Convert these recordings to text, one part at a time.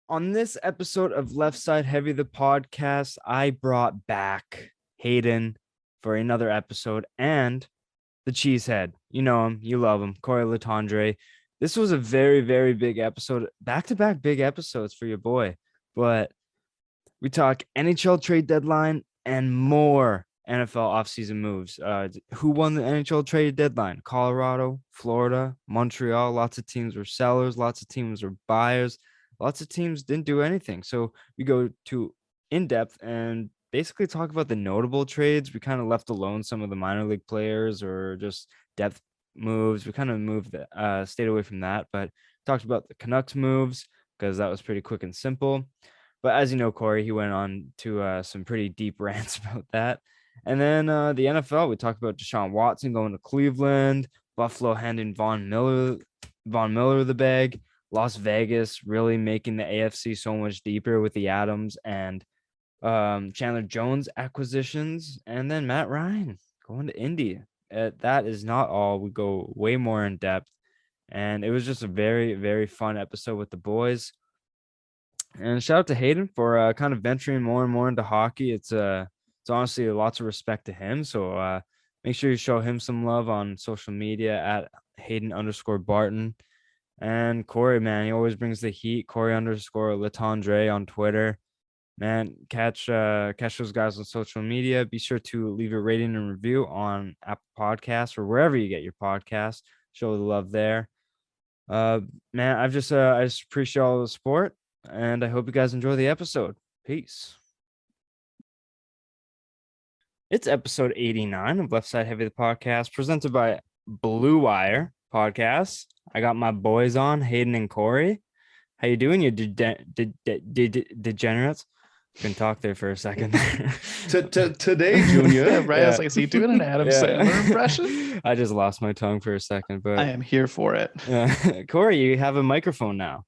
On this episode of Left Side Heavy, the podcast, I brought back Haydn for another episode and the Cheesehead. You know him, you love him, Cory Letendre. This was a very, very big episode, back-to-back big episodes for your boy. But we talk NHL Trade Deadline and more NFL offseason moves. Who won the NHL Trade Deadline? Colorado, Florida, Montreal. Lots of teams were sellers. Lots of teams were buyers. Lots of teams didn't do anything. So we go to in-depth and basically talk about the notable trades. We kind of left alone some of the minor league players or just depth moves. We kind of stayed away from that, but talked about the Canucks moves because that was pretty quick and simple. But as you know, Cory, he went on to some pretty deep rants about that. And then the NFL, we talked about Deshaun Watson going to Cleveland, Buffalo handing Von Miller the bag, Las Vegas really making the AFC so much deeper with the Adams and Chandler Jones acquisitions, and then Matt Ryan going to Indy. That is not all. We go way more in depth, and it was just a very, very fun episode with the boys. And shout out to Haydn for kind of venturing more and more into hockey. It's honestly lots of respect to him. So make sure you show him some love on social media at Haydn_Barton. And Cory, man, he always brings the heat. Cory_Letendre on Twitter. Man, catch those guys on social media. Be sure to leave a rating and review on Apple Podcasts or wherever you get your podcasts. Show the love there. Man, I just appreciate all the support, and I hope you guys enjoy the episode. Peace. It's episode 89 of Left Side Heavy, the podcast, presented by Blue Wire Podcasts. I got my boys on, Haydn and Cory. How you doing, you degenerates? Couldn't talk there for a second. Today, Junior. Right? Yeah. I was like, is he doing an Adam Sandler impression? I just lost my tongue for a second, but I am here for it. Cory, you have a microphone now.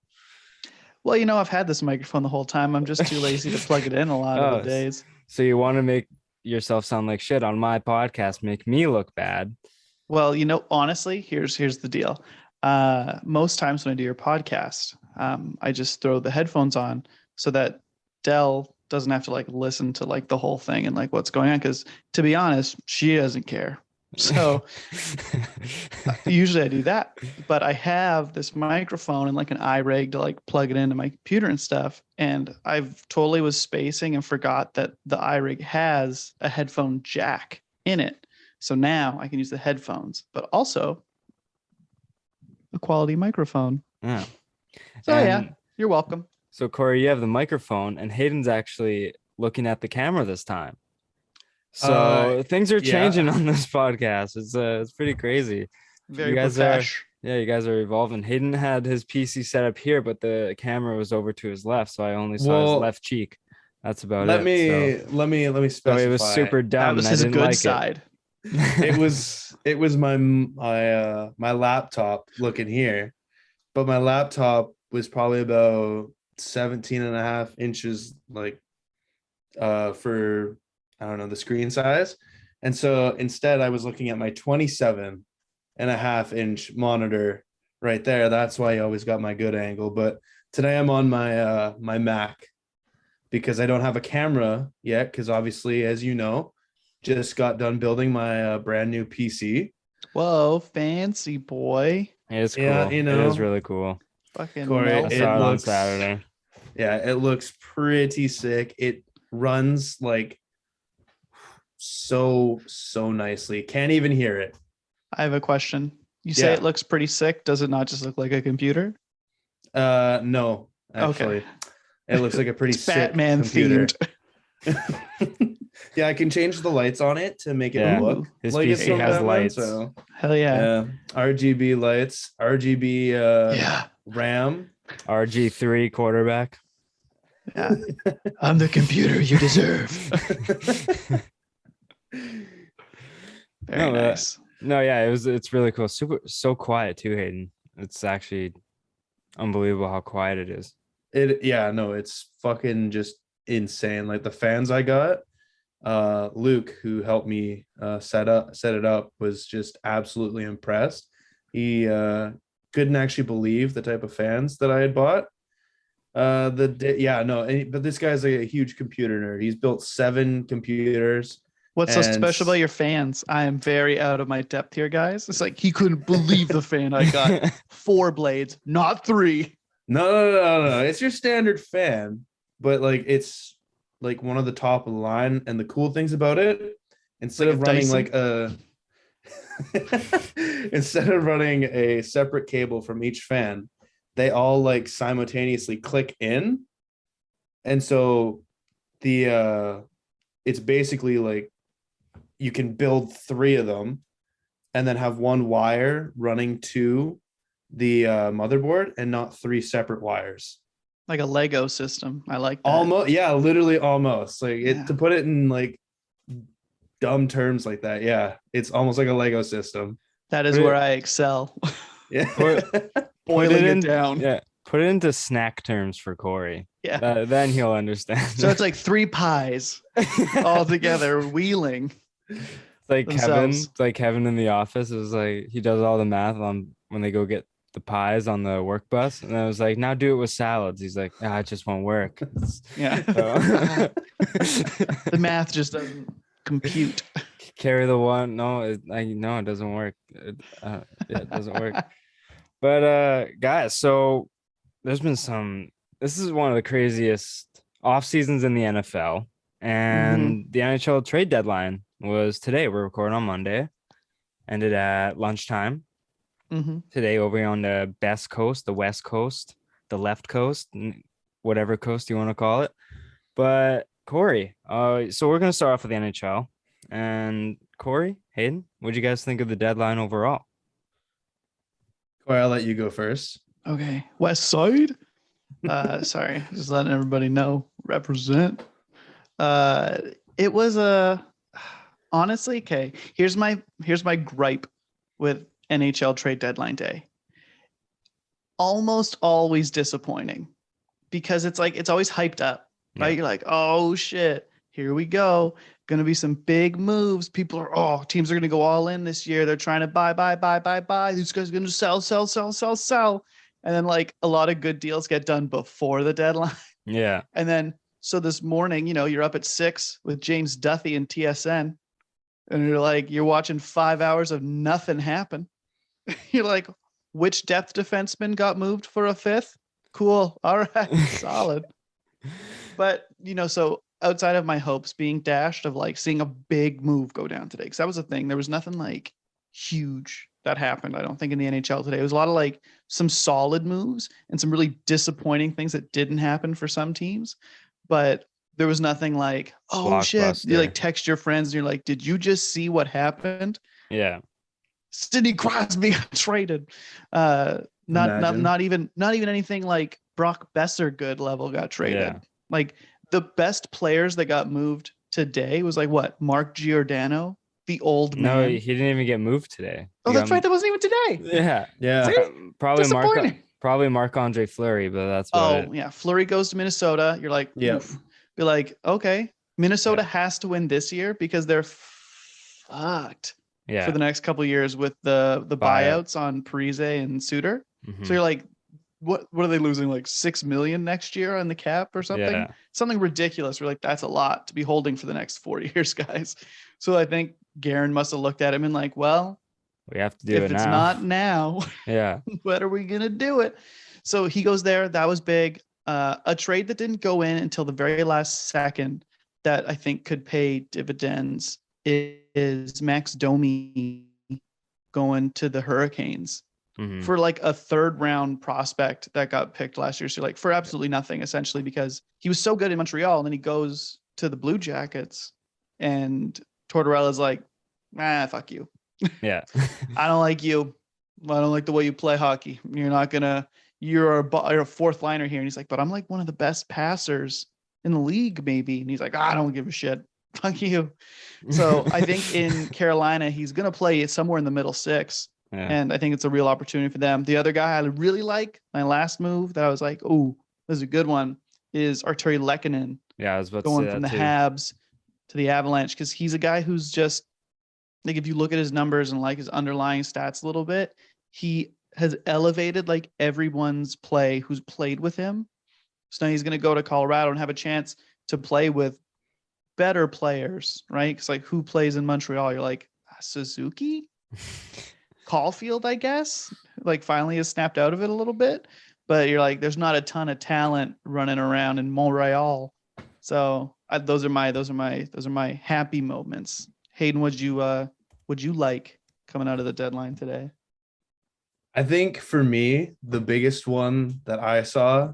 Well, I've had this microphone the whole time. I'm just too lazy to plug it in a lot of the days. So you want to make yourself sound like shit on my podcast, make me look bad. Well, honestly, here's the deal. Most times when I do your podcast, I just throw the headphones on so that Dell doesn't have to listen to the whole thing and what's going on. Because to be honest, she doesn't care. So usually I do that, but I have this microphone and an iRig to plug it into my computer and stuff. And I've totally was spacing and forgot that the iRig has a headphone jack in it. So now I can use the headphones, but also a quality microphone. Yeah. So yeah, you're welcome. So Cory, you have the microphone and Haydn's actually looking at the camera this time. So things are changing on this podcast. It's pretty crazy. Very professional. You guys are evolving. Haydn had his PC set up here, but the camera was over to his left, so I only saw his left cheek. That's about it. Let me specify. So it was super dumb. That was his good side. It was my laptop looking here, but my laptop was probably about 17 and a half inches for I don't know the screen size, and so instead I was looking at my 27 and a half inch monitor right there. That's why I always got my good angle. But today I'm on my my Mac because I don't have a camera yet, because obviously, as you know, just got done building my brand new PC. Whoa, fancy boy. It's cool. Yeah, it is really cool. Fucking Cory, I saw it on Saturday. Yeah, it looks pretty sick. It runs so nicely. Can't even hear it. I have a question. You say it looks pretty sick. Does it not just look like a computer? No, actually. Okay. It looks like a pretty sick Batman computer. themed. Yeah, I can change the lights on it to make it look his like PC has lights. So. Hell yeah. RGB lights, RGB RAM, RG3 quarterback. Yeah. I'm the computer you deserve. Very nice. It's really cool. So quiet too, Haydn. It's actually unbelievable how quiet it is. It's fucking just insane. The fans I got, Luke, who helped me set it up, was just absolutely impressed. He couldn't actually believe the type of fans that I had bought. But this guy's like a huge computer nerd. He's built 7 computers. What's so And special about your fans? I am very out of my depth here, guys. It's like he couldn't believe the fan I got. 4 blades, not 3. No. It's your standard fan, but like it's like one of the top of the line. And the cool things about it, instead Like of a running Dyson? like a instead of running a separate cable from each fan, they all like simultaneously click in. And so the it's basically like you can build 3 of them and then have one wire running to the motherboard and not 3 separate wires. Like a Lego system. I like that. Almost, yeah, literally almost. Like Yeah. to put it in like dumb terms like that, yeah, it's almost like a Lego system. That is where I excel. Yeah. Boiling it down. Yeah. Put it into snack terms for Cory. Yeah. Then he'll understand. So it's like 3 pies all together wheeling. It's like themselves. Kevin in the office. It was like he does all the math on when they go get the pies on the work bus, and I was like, now do it with salads. He's like, it just won't work. Yeah. The math just doesn't compute. Carry the one. No, it doesn't work. It doesn't work. But guys, so there's been this is one of the craziest off seasons in the NFL, and the NHL trade deadline was today. We're recording on Monday, ended at lunchtime. Today over on the best coast, the west coast, the left coast, whatever coast you want to call it. But Cory, so we're gonna start off with the NHL. And Cory, Haydn, what do you guys think of the deadline overall? Cory, I'll let you go first. Okay. West side. Sorry, just letting everybody know. Represent. It was honestly, okay. Here's my gripe with NHL trade deadline day. Almost always disappointing because it's like it's always hyped up, right? Yeah. You're like, oh shit, here we go. Gonna be some big moves. Teams are gonna go all in this year. They're trying to buy. These guys are gonna sell. And then like a lot of good deals get done before the deadline. Yeah. And then so this morning, you're up at 6 with James Duthie and TSN, and you're watching 5 hours of nothing happen. You're like, which depth defenseman got moved for a 5th? Cool. All right. Solid. But, so outside of my hopes being dashed of like seeing a big move go down today, because that was a thing. There was nothing like huge that happened, I don't think, in the NHL today. It was a lot of like some solid moves and some really disappointing things that didn't happen for some teams. But there was nothing like, oh shit. You like text your friends and you're like, did you just see what happened? Yeah. Sidney Crosby got traded. Not even anything like Brock Besser good level got traded. Yeah. Like the best players that got moved today was like what? Mark Giordano, the old man. No, he didn't even get moved today. Oh, that's right. That wasn't even today. Yeah. See? Probably Marc-Andre Fleury, but that's yeah. Fleury goes to Minnesota. You're like, oof. Be like, okay, Minnesota has to win this year because they're fucked. Yeah. For the next couple of years with the buyouts on Parise and Suter. So you're like, what are they losing? Like $6 million next year on the cap or something? Yeah. Something ridiculous. We're like, that's a lot to be holding for the next 4 years, guys. So I think Guerin must have looked at him and like, well, we have to do it now. If it's not now, yeah, when are we gonna do it? So he goes there. That was big. A trade that didn't go in until the very last second that I think could pay dividends is Max Domi going to the Hurricanes for like a 3rd round prospect that got picked last year. So like for absolutely nothing, essentially, because he was so good in Montreal and then he goes to the Blue Jackets and Tortorella's like, fuck you. Yeah. I don't like you. I don't like the way you play hockey. You're a 4th liner here. And he's like, but I'm like one of the best passers in the league, maybe. And he's like, I don't give a shit. Fuck you. So I think in Carolina, he's going to play somewhere in the middle 6. Yeah. And I think it's a real opportunity for them. The other guy I really like, my last move that I was like, oh, this is a good one, is Arturi Lehkonen. Yeah, I was about going to say from that the too. Habs to the Avalanche, because he's a guy who's just, like, if you look at his numbers and like his underlying stats a little bit, he has elevated like everyone's play who's played with him So now he's going to go to Colorado and have a chance to play with better players, right? Because like who plays in Montreal? You're like Suzuki, Caulfield, I guess. Like finally has snapped out of it a little bit, but you're like, there's not a ton of talent running around in Montreal. So those are my happy moments. Haydn, would you like coming out of the deadline today? I think for me, the biggest one that I saw,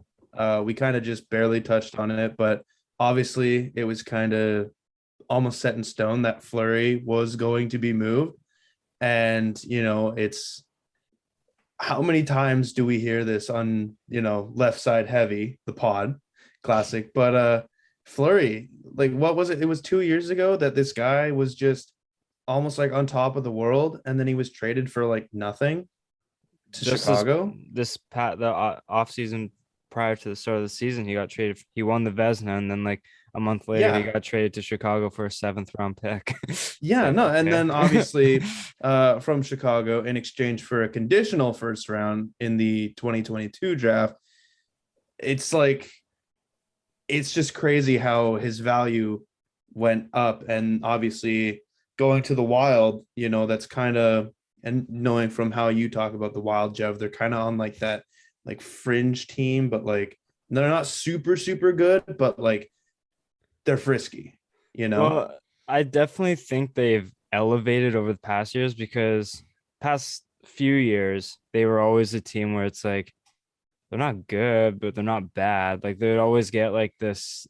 we kind of just barely touched on it, but obviously it was kind of almost set in stone that Fleury was going to be moved. And, it's how many times do we hear this on, left side heavy, the pod classic, but Fleury, like, what was it? It was 2 years ago that this guy was just almost like on top of the world. And then he was traded for like nothing to Chicago. The offseason prior to the start of the season, he got traded. He won the Vezina, and then like a month later, he got traded to Chicago for a 7th round pick. And then obviously from Chicago in exchange for a conditional 1st round in the 2022 draft. It's like, it's just crazy how his value went up, and obviously going to the Wild, that's kind of, and knowing from how you talk about the Wild, Jeff, they're kind of on like that like fringe team, but like they're not super, super good, but like they're frisky, Well, I definitely think they've elevated over the past years, because past few years, they were always a team where it's like, they're not good, but they're not bad. Like they'd always get like this,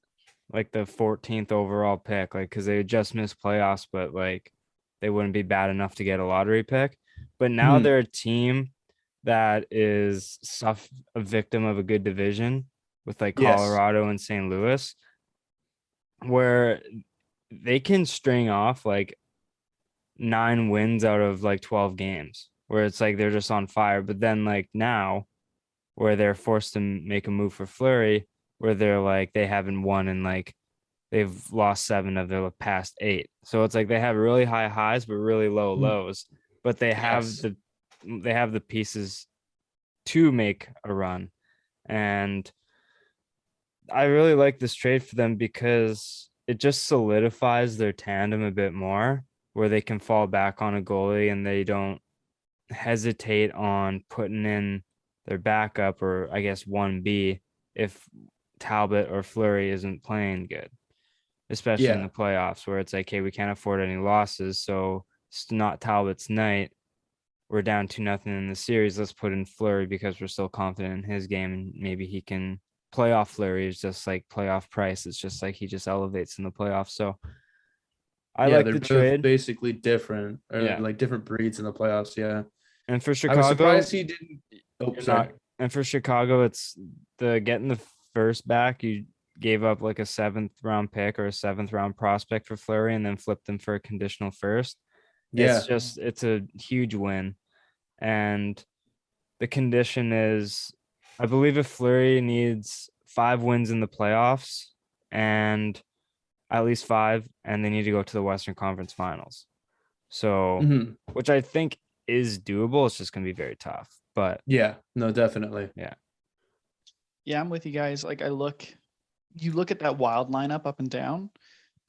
like the 14th overall pick, like, because they would just miss playoffs, but like they wouldn't be bad enough to get a lottery pick. But now they're a team that is a victim of a good division with like Colorado and St. Louis, where they can string off like 9 wins out of like 12 games, where it's like they're just on fire. But then like now, where they're forced to make a move for Fleury, where they're like, they haven't won, and like they've lost 7 of their past 8. So it's like they have really high highs, but really low lows, but they have the pieces to make a run. And I really like this trade for them because it just solidifies their tandem a bit more, where they can fall back on a goalie and they don't hesitate on putting in their backup, or I guess 1B, if Talbot or Fleury isn't playing good, especially in the playoffs, where it's like, hey, we can't afford any losses, so it's not Talbot's night. We're down 2-0 in the series. Let's put in Fleury because we're still confident in his game, and maybe he can playoff Fleury is just like playoff Price. It's just like he just elevates in the playoffs. So I like the trade. Basically different, or like different breeds in the playoffs. Yeah. And for Chicago, I was surprised he didn't. Oh, sorry. And for Chicago, it's getting the first back. You gave up like a 7th round pick or a 7th round prospect for Fleury, and then flipped them for a conditional 1st. Yeah. It's a huge win. And the condition is, I believe, if Fleury needs 5 wins in the playoffs, and at least 5, and they need to go to the Western Conference Finals. So, which I think is doable. It's just going to be very tough. But no, definitely. Yeah, I'm with you guys. Like you look at that Wild lineup up and down,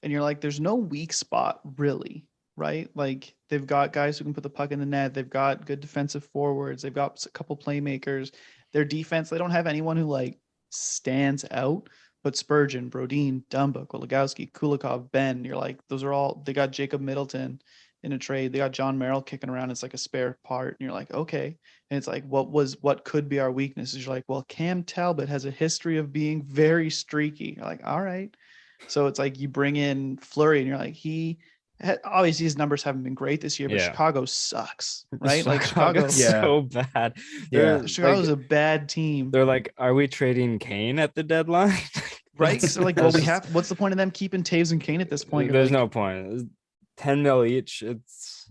and you're like, there's no weak spot really, right? Like they've got guys who can put the puck in the net. They've got good defensive forwards. They've got a couple playmakers. Their defense, they don't have anyone who like stands out, but Spurgeon, Brodin, Dumba, Goligoski, Kulikov, Ben, you're like, those are all, they got Jacob Middleton in a trade. They got John Merrill kicking around as like a spare part. And you're like, okay. And it's like, what could be our weaknesses? You're like, well, Cam Talbot has a history of being very streaky. You're like, all right. So it's like you bring in Fleury, and you're like, obviously his numbers haven't been great this year, but Chicago sucks, right? Like Chicago's so bad. Chicago's a bad team. They're like, are we trading Kane at the deadline? Right? So like, well, what's the point of them keeping Taves and Kane at this point? There's no point. 10 mil each. It's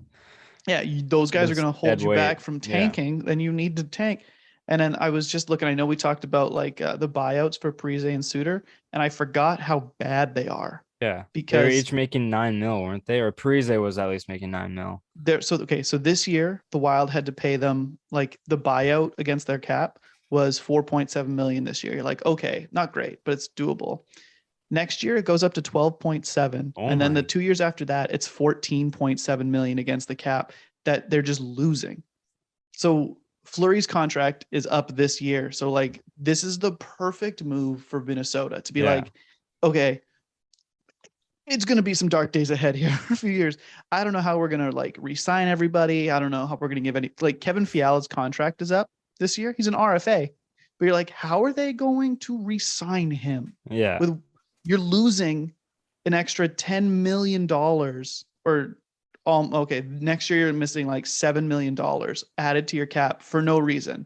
those guys are going to hold you back from tanking. Then you need to tank. And then I was just looking, I know we talked about like the buyouts for Parise and Suter, and I forgot how bad they are. Yeah, because they're each making 9 mil, weren't they? Or Parise was at least making 9 mil. So this year the Wild had to pay them, like the buyout against their cap was 4.7 million this year. You're like, okay, not great, but it's doable. Next year it goes up to 12.7. And then the 2 years after that, it's 14.7 million against the cap that they're just losing. So Fleury's contract is up this year. So like, this is the perfect move for Minnesota to be like, okay, it's going to be some dark days ahead here for a few years. I don't know how we're going to like re-sign everybody. I don't know how we're going to give any, like Kevin Fiala's contract is up this year. He's an RFA, but you're like, how are they going to re-sign him? Yeah. You're losing an extra $10 million or okay, next year you're missing like $7 million added to your cap for no reason.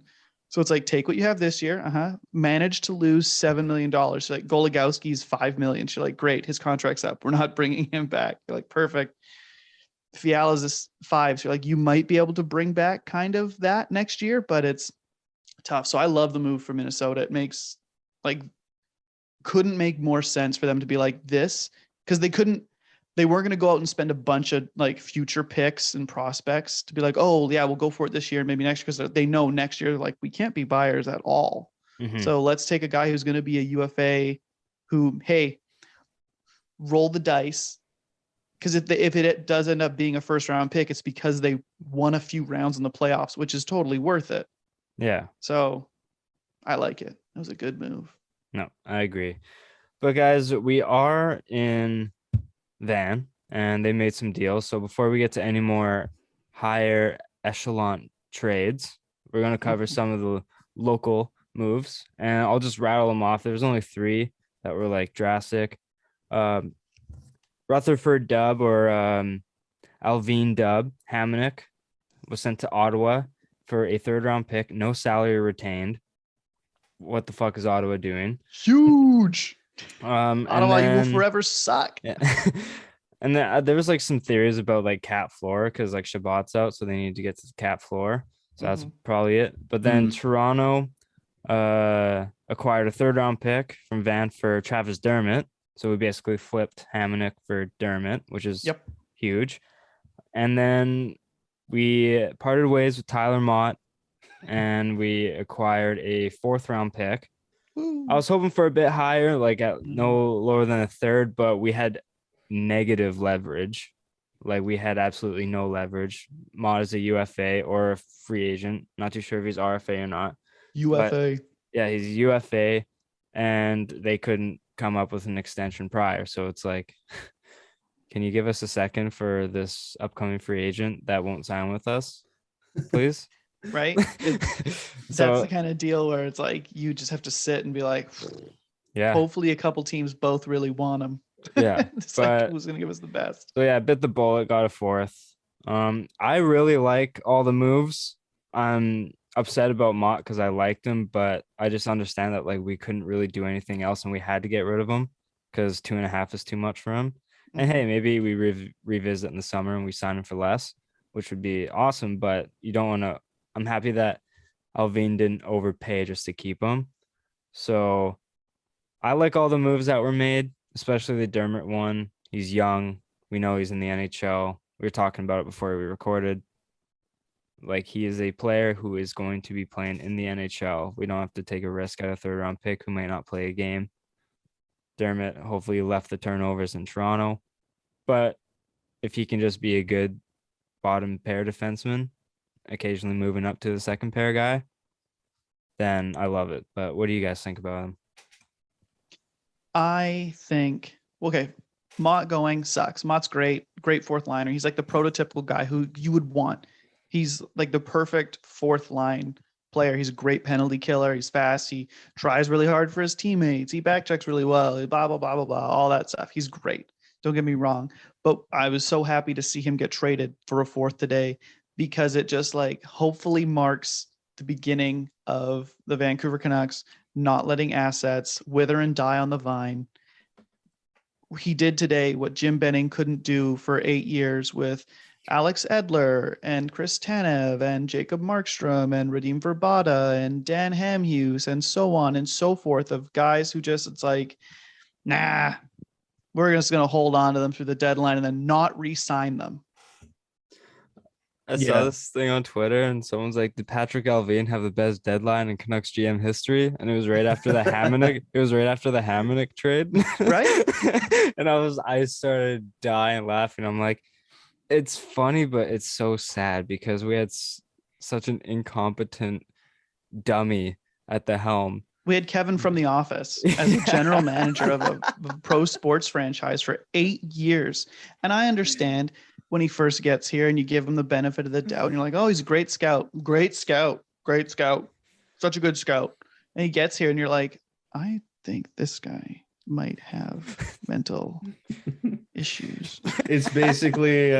So it's like, take what you have this year, manage to lose $7 million. So like Goligoski's $5 million. She's like, great, his contract's up. We're not bringing him back. You're like, perfect. Fiala's this 5. So you're like, you might be able to bring back kind of that next year, but it's tough. So I love the move for Minnesota. It makes like, couldn't make more sense for them to be like this, because they weren't going to go out and spend a bunch of like future picks and prospects to be like, oh yeah, we'll go for it this year, maybe next year, because they know next year, like, we can't be buyers at all. So let's take a guy who's going to be a UFA who, hey, roll the dice. Because if it does end up being a first round pick, it's because they won a few rounds in the playoffs, which is totally worth it. Yeah. So I like it. It was a good move. No, I agree. But guys, we are in Van and they made some deals. So before we get to any more higher echelon trades, we're going to cover some of the local moves, and I'll just rattle them off. There's only 3 that were like drastic. Rutherford Dub or Alvin Dub Hamonic was sent to Ottawa for a 3rd round pick, no salary retained. What the fuck is Ottawa doing? Huge. Ottawa, you will forever suck. Yeah. And then there was like some theories about like cap floor, because like Shabbat's out, so they need to get to the cap floor. So that's probably it. But then Toronto acquired a 3rd round pick from Van for Travis Dermott. So we basically flipped Hamonic for Dermott, which is huge. And then we parted ways with Tyler Mott and we acquired a 4th round pick. I was hoping for a bit higher, like at no lower than a 3rd, but we had negative leverage. Like we had absolutely no leverage. Mott is a UFA or a free agent. Not too sure if he's RFA or not. UFA. But yeah, he's a UFA, and they couldn't come up with an extension prior. So it's like, can you give us a second for this upcoming free agent that won't sign with us, please? Right? That's the kind of deal where it's like you just have to sit and be like, yeah, hopefully a couple teams both really want him. Yeah. It's like, who's gonna give us the best? So yeah, bit the bullet, got a 4th. I really like all the moves. I'm upset about Mott because I liked him, but I just understand that like we couldn't really do anything else and we had to get rid of him because 2.5 is too much for him. And hey, maybe we revisit in the summer and we sign him for less, which would be awesome. But you don't want to. I'm happy that Alvin didn't overpay just to keep him. So I like all the moves that were made, especially the Dermott one. He's young. We know he's in the NHL. We were talking about it before we recorded. Like, he is a player who is going to be playing in the NHL. We don't have to take a risk at a 3rd round pick who may not play a game. Dermott hopefully left the turnovers in Toronto. But if he can just be a good bottom pair defenseman, occasionally moving up to the 2nd pair guy, then I love it. But what do you guys think about him? I think, okay, Mott going sucks. Mott's great 4th liner. He's like the prototypical guy who you would want. He's like the perfect 4th line player. He's a great penalty killer. He's fast. He tries really hard for his teammates. He backchecks really well. Blah, blah, blah, blah, blah, all that stuff. He's great. Don't get me wrong. But I was so happy to see him get traded for a 4th today, because it just like hopefully marks the beginning of the Vancouver Canucks not letting assets wither and die on the vine. He did today what Jim Benning couldn't do for 8 years with Alex Edler and Chris Tanev and Jacob Markstrom and Radim Verbata and Dan Hamhuis and so on and so forth, of guys who just, it's like, nah, we're just going to hold on to them through the deadline and then not re-sign them. I saw this thing on Twitter and someone's like, did Patrick Alvin have the best deadline in Canucks GM history? And it was right after the Hamonic trade. Right? And I started dying laughing. I'm like, it's funny, but it's so sad because we had such an incompetent dummy at the helm. We had Kevin from The Office as a general manager of a pro sports franchise for 8 years. And I understand when he first gets here and you give him the benefit of the doubt and you're like, oh, he's a great scout, such a good scout. And he gets here and you're like, I think this guy might have mental issues. It's basically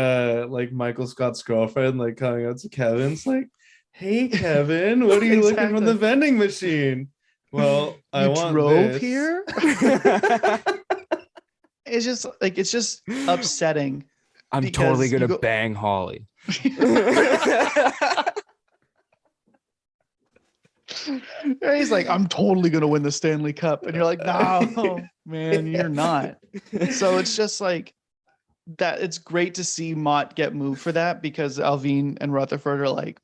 like Michael Scott's girlfriend, like coming out to Kevin's like, hey, Kevin, what are you looking from the vending machine? Well, I want drove this. here. It's just upsetting. I'm totally gonna bang Holly. He's like, I'm totally gonna win the Stanley Cup, and you're like, no, man, you're not. So it's just like that. It's great to see Mott get moved for that because Alvin and Rutherford are like,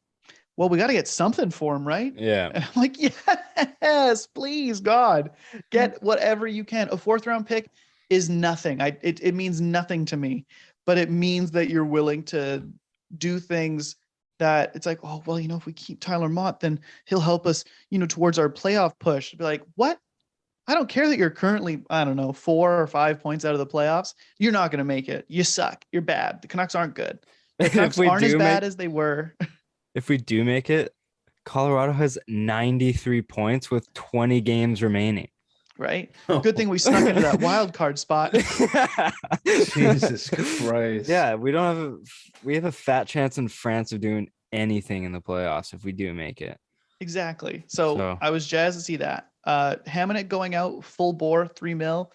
well, we got to get something for him, right? Yeah. And I'm like, yes, please, God, get whatever you can. A 4th-round pick is nothing. It means nothing to me, but it means that you're willing to do things that it's like, oh, well, if we keep Tyler Mott, then he'll help us, towards our playoff push. Be like, what? I don't care that you're currently, 4 or 5 points out of the playoffs. You're not going to make it. You suck. You're bad. The Canucks aren't good. The Canucks aren't as bad as they were. If we do make it, Colorado has 93 points with 20 games remaining. Right? Good thing we snuck into that wild card spot. Jesus Christ. Yeah, we have a fat chance in France of doing anything in the playoffs if we do make it. Exactly. So I was jazzed to see that. Hamonic going out full bore, $3 million.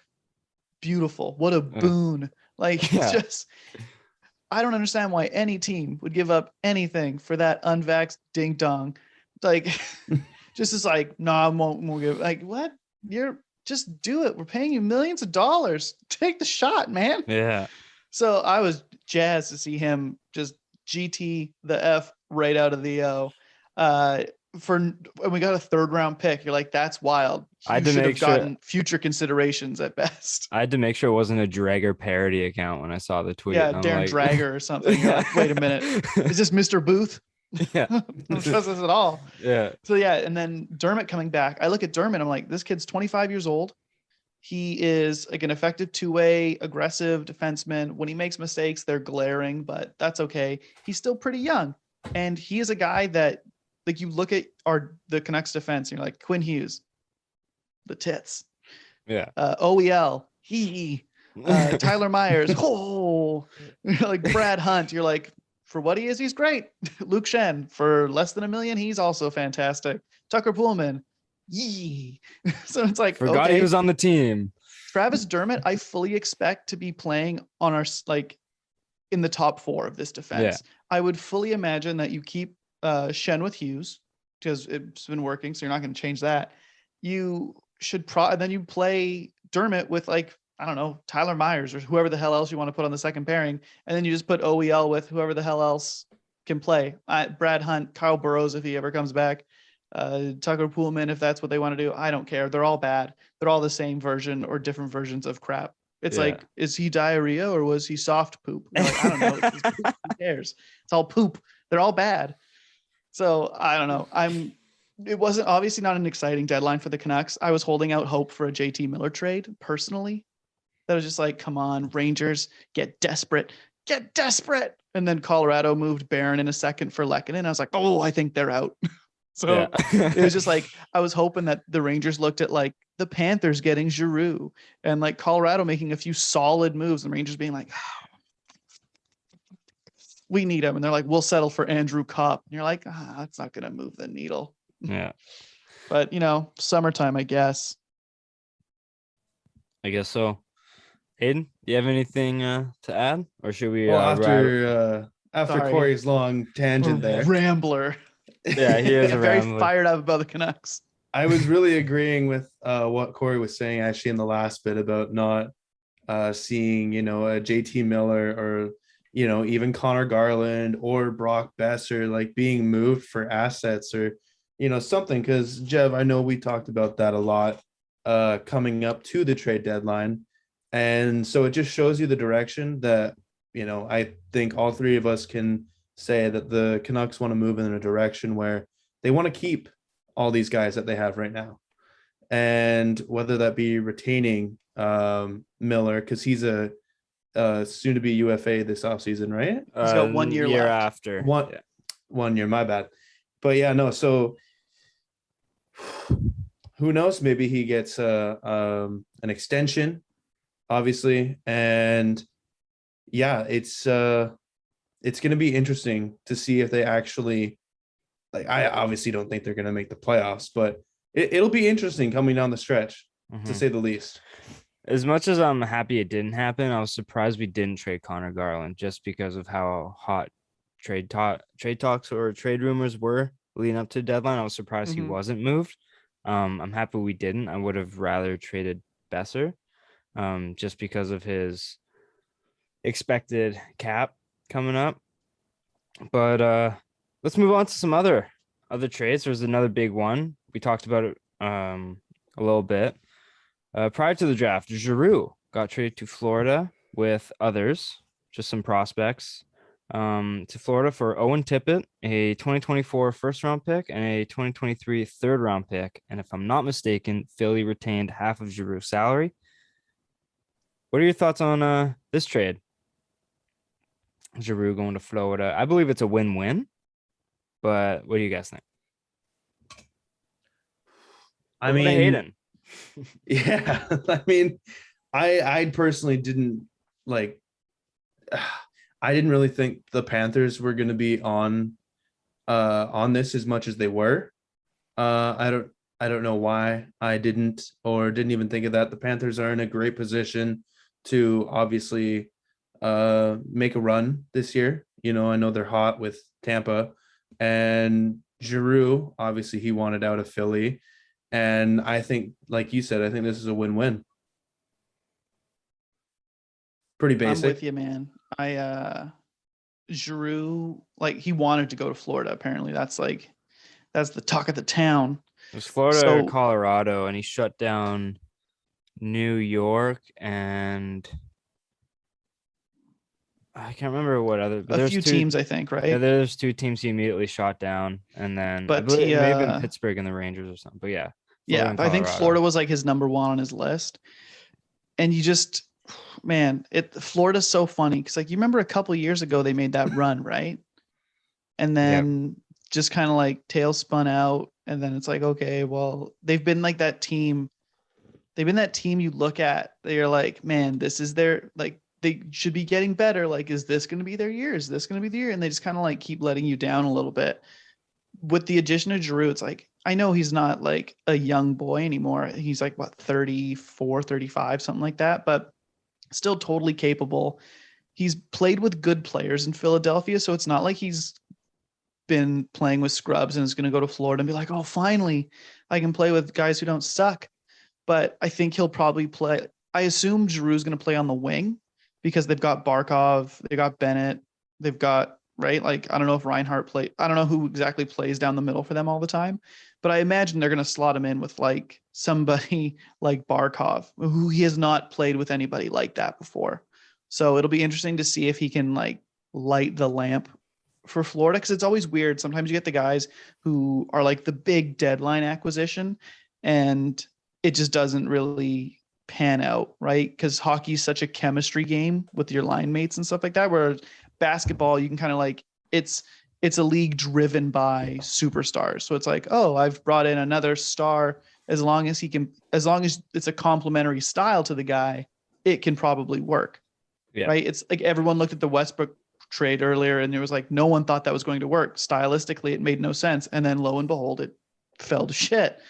Beautiful. What a boon. Just I don't understand why any team would give up anything for that unvaxxed ding dong. Just is like, no, I won't give. Like, what? Just do it. We're paying you millions of dollars. Take the shot, man. Yeah. So I was jazzed to see him just GT the F right out of the O. When we got a 3rd-round pick, you're like, that's wild. You should have gotten future considerations at best. I had to make sure it wasn't a Dragger parody account when I saw the tweet. Yeah, Darren Dragger or something. You're like, wait a minute. Is this Mr. Booth? Yeah. Don't trust this at all. Yeah. So yeah, and then Dermott coming back. I look at Dermott, I'm like, this kid's 25 years old. He is like an effective 2-way aggressive defenseman. When he makes mistakes, they're glaring, but that's okay. He's still pretty young. And he is a guy that, like, you look at the Canucks defense and you're like, Quinn Hughes, the tits. Yeah. OEL, Tyler Myers, like Brad Hunt. You're like, for what he is, he's great. Luke Shen, for less than $1 million, he's also fantastic. Tucker Pullman, So it's like, forgot he was on the team. Travis Dermott, I fully expect to be playing on our in the top 4 of this defense. Yeah. I would fully imagine that you keep Shen with Hughes because it's been working, so you're not going to change that. You should then you play Dermott with Tyler Myers or whoever the hell else you want to put on the second pairing, and then you just put OEL with whoever the hell else can play. Brad Hunt, Kyle Burrows if he ever comes back, Tucker Pullman if that's what they want to do. I don't care. They're all bad. They're all the same version or different versions of crap. It's like, is he diarrhea or was he soft poop? Like, I don't know. It's poop. Who cares? It's all poop. They're all bad. So I don't know. It wasn't obviously not an exciting deadline for the Canucks. I was holding out hope for a JT Miller trade personally. That was just like, come on, Rangers, get desperate. And then Colorado moved Barron in a second for Lehkonen. I was like, oh, I think they're out. So it was just like, I was hoping that the Rangers looked at like the Panthers getting Giroux and like Colorado making a few solid moves and Rangers being like, we need him. And they're like, we'll settle for Andrew Kopp. And you're like, that's not going to move the needle. Yeah. But, summertime, I guess. I guess so. Haydn, do you have anything to add? Or should we after Cory's long tangent there. Rambler. Yeah, he is very fired up about the Canucks. I was really agreeing with what Cory was saying actually in the last bit about not seeing, a JT Miller or even Connor Garland or Brock Besser, like being moved for assets or, something. Because Jev, I know we talked about that a lot coming up to the trade deadline. And so it just shows you the direction that, I think all three of us can say that the Canucks want to move in a direction where they want to keep all these guys that they have right now. And whether that be retaining Miller, because he's a soon to be UFA this offseason, right? He's got 1 year year left. after. 1 year, my bad. But yeah, no, so who knows? Maybe he gets an extension, obviously. And yeah, it's going to be interesting to see if they actually, like, I obviously don't think they're going to make the playoffs, but it'll be interesting coming down the stretch, to say the least. As much as I'm happy it didn't happen, I was surprised we didn't trade Connor Garland just because of how hot trade talks or trade rumors were leading up to the deadline. I was surprised he wasn't moved. I'm happy we didn't. I would have rather traded Besser just because of his expected cap coming up. But let's move on to some other trades. There's another big one. We talked about it a little bit. Prior to the draft, Giroux got traded to Florida with others, just some prospects, to Florida for Owen Tippett, a 2024 first-round pick, and a 2023 third-round pick. And if I'm not mistaken, Philly retained half of Giroux' salary. What are your thoughts on this trade? Giroux going to Florida. I believe it's a win-win, but what do you guys think? I mean, Haydn. Yeah, I mean, I personally didn't like. I didn't really think the Panthers were going to be on this as much as they were. I don't know why I didn't even think of that. The Panthers are in a great position to obviously make a run this year. I know they're hot with Tampa, and Giroux, obviously he wanted out of Philly. And I think, like you said, I think this is a win-win. Pretty basic. I'm with you, man. Giroux, like, he wanted to go to Florida. Apparently, that's the talk of the town. It was Florida or Colorado, and he shut down New York and I can't remember what other. But a few teams, I think, right? Yeah, there's two teams he immediately shot down, and then but I believe it may have been Pittsburgh and the Rangers or something. But yeah. Yeah, I think Florida was like his number one on his list. And you just, man, Florida's so funny because, like, you remember a couple of years ago they made that run, right? And then just kind of like tail spun out, and then it's like, okay, well, they've been like that team. They've been that team you look at. They're like, man, this is their, like, they should be getting better. Like, is this going to be their year? Is this going to be the year? And they just kind of like keep letting you down a little bit. With the addition of Giroux, it's like, I know he's not like a young boy anymore. He's like, what, 34, 35, something like that, but still totally capable. He's played with good players in Philadelphia, so it's not like he's been playing with scrubs and is going to go to Florida and be like, oh, finally, I can play with guys who don't suck. But I think he'll probably play. I assume Giroux is going to play on the wing because they've got Barkov, they got Bennett, they've got, right? Like, I don't know if Reinhart I don't know who exactly plays down the middle for them all the time, but I imagine they're going to slot him in with like somebody like Barkov, who he has not played with anybody like that before. So it'll be interesting to see if he can like light the lamp for Florida. Cause it's always weird. Sometimes you get the guys who are like the big deadline acquisition and it just doesn't really pan out, right? Cause hockey is such a chemistry game with your line mates and stuff like that, where basketball, you can kind of like, it's a league driven by superstars. So it's like, oh, I've brought in another star. As long as it's a complementary style to the guy, it can probably work. Yeah. Right. It's like everyone looked at the Westbrook trade earlier and it was like, no one thought that was going to work. Stylistically, it made no sense. And then lo and behold, it fell to shit.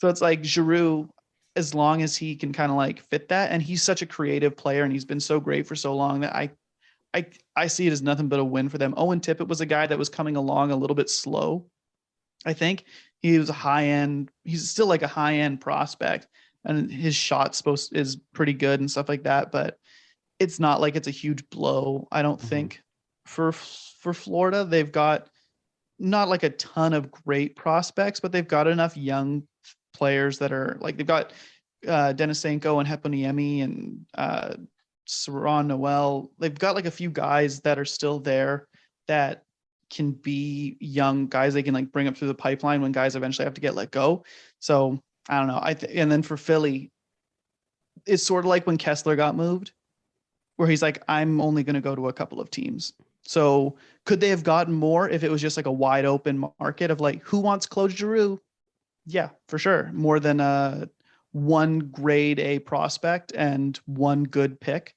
So it's like Giroux, as long as he can kind of like fit that. And he's such a creative player and he's been so great for so long that I see it as nothing but a win for them. Owen Tippett was a guy that was coming along a little bit slow. I think he was he's still like a high end prospect and his shot is pretty good and stuff like that, but it's not like it's a huge blow, I don't think, for Florida, they've got not like a ton of great prospects, but they've got enough young players that are like, they've got Denisenko and Heponiemi and Saron Noel. They've got like a few guys that are still there that can be young guys they can like bring up through the pipeline when guys eventually have to get let go. So I don't know. And then for Philly, it's sort of like when Kessler got moved, where he's like, I'm only going to go to a couple of teams. So could they have gotten more if it was just like a wide open market of like, who wants Claude Giroux? Yeah, for sure. More than one grade A prospect and one good pick.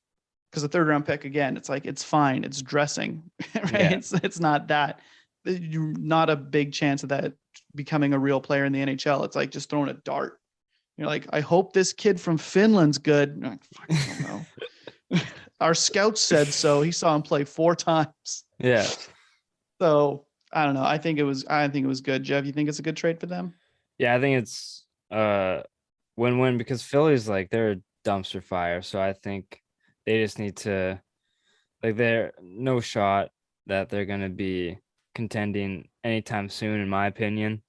Because the third round pick, again, it's like, it's fine. It's dressing, right? Yeah. It's not that. You're not a big chance of that becoming a real player in the NHL. It's like just throwing a dart. You're like, I hope this kid from Finland's good. You're like, fuck, I don't know. Our scouts said so. He saw him play 4 times. Yeah. So I don't know. I think it was good. Jeff, you think it's a good trade for them? Yeah, I think it's win-win because Philly's like, they're a dumpster fire. So I think they just need to, like, they're no shot that they're going to be contending anytime soon, in my opinion.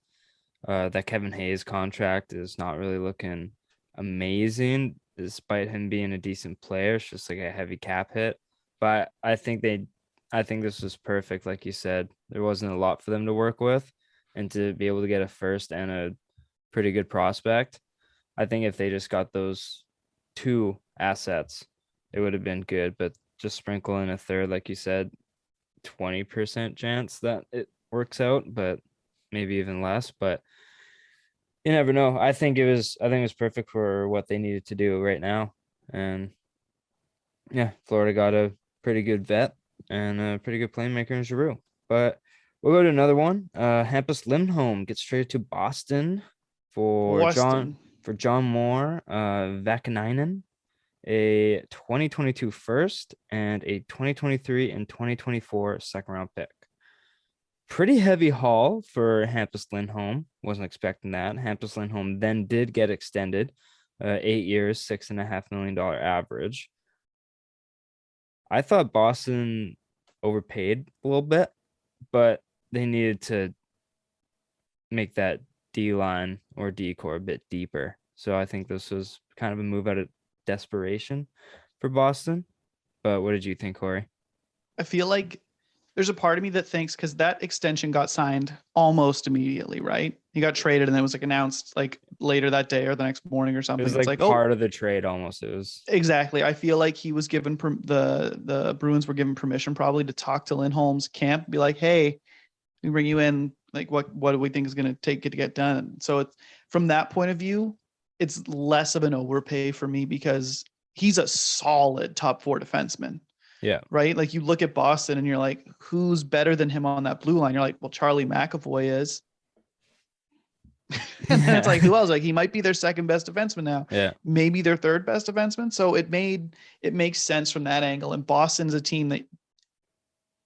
That Kevin Hayes contract is not really looking amazing, despite him being a decent player. It's just like a heavy cap hit. But I think this was perfect. Like you said, there wasn't a lot for them to work with, and to be able to get a first and a pretty good prospect. I think if they just got those 2 assets, it would have been good. But just sprinkle in a third, like you said, 20% chance that it works out, but maybe even less. But you never know. I think it was perfect for what they needed to do right now. And yeah, Florida got a pretty good vet and a pretty good playmaker in Giroux. But we'll go to another one. Hampus Lindholm gets traded to Boston for John Moore, Vakanainen, a 2022 first and a 2023 and 2024 second round pick. Pretty heavy haul for Hampus Lindholm. Wasn't expecting that. Hampus Lindholm then did get extended, 8 years, $6.5 million average. I thought Boston overpaid a little bit, but they needed to make that D line or D core a bit deeper. So I think this was kind of a move out of desperation for Boston. But what did you think, Cory? I feel like there's a part of me that thinks, because that extension got signed almost immediately, right? He got traded and it was like announced like later that day or the next morning or something. It was like part of the trade almost. It was exactly. I feel like he was given the Bruins were given permission probably to talk to Lindholm's camp, be like, hey, we bring you in. Like, what do we think is going to take it to get done? So it's from that point of view, it's less of an overpay for me because he's a solid top 4 defenseman. Yeah. Right. Like you look at Boston and you're like, who's better than him on that blue line? You're like, well, Charlie McAvoy is. And then it's like, who else? Like he might be their second best defenseman now. Yeah. Maybe their third best defenseman. So it makes sense from that angle. And Boston's a team that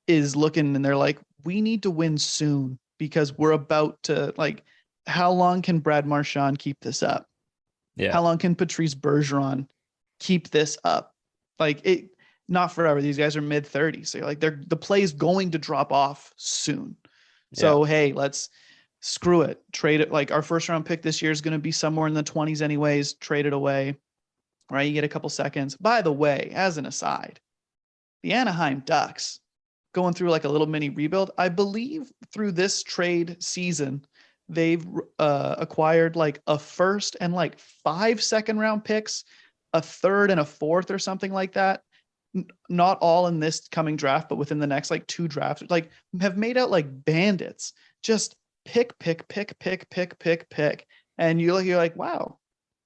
is looking and they're like, we need to win soon because we're about to, like, how long can Brad Marchand keep this up? Yeah. How long can Patrice Bergeron keep this up? Like it, not forever. These guys are mid-30s. So like the play is going to drop off soon. So, hey, let's screw it. Trade it. Like our first round pick this year is going to be somewhere in the 20s anyways. Trade it away. Right. You get a couple seconds. By the way, as an aside, the Anaheim Ducks going through like a little mini rebuild. I believe through this trade season, they've acquired like a first and like 5 second round picks, a third and a fourth or something like that. Not all in this coming draft, but within the next like 2 drafts, like have made out like bandits. Just pick. And you're like, wow,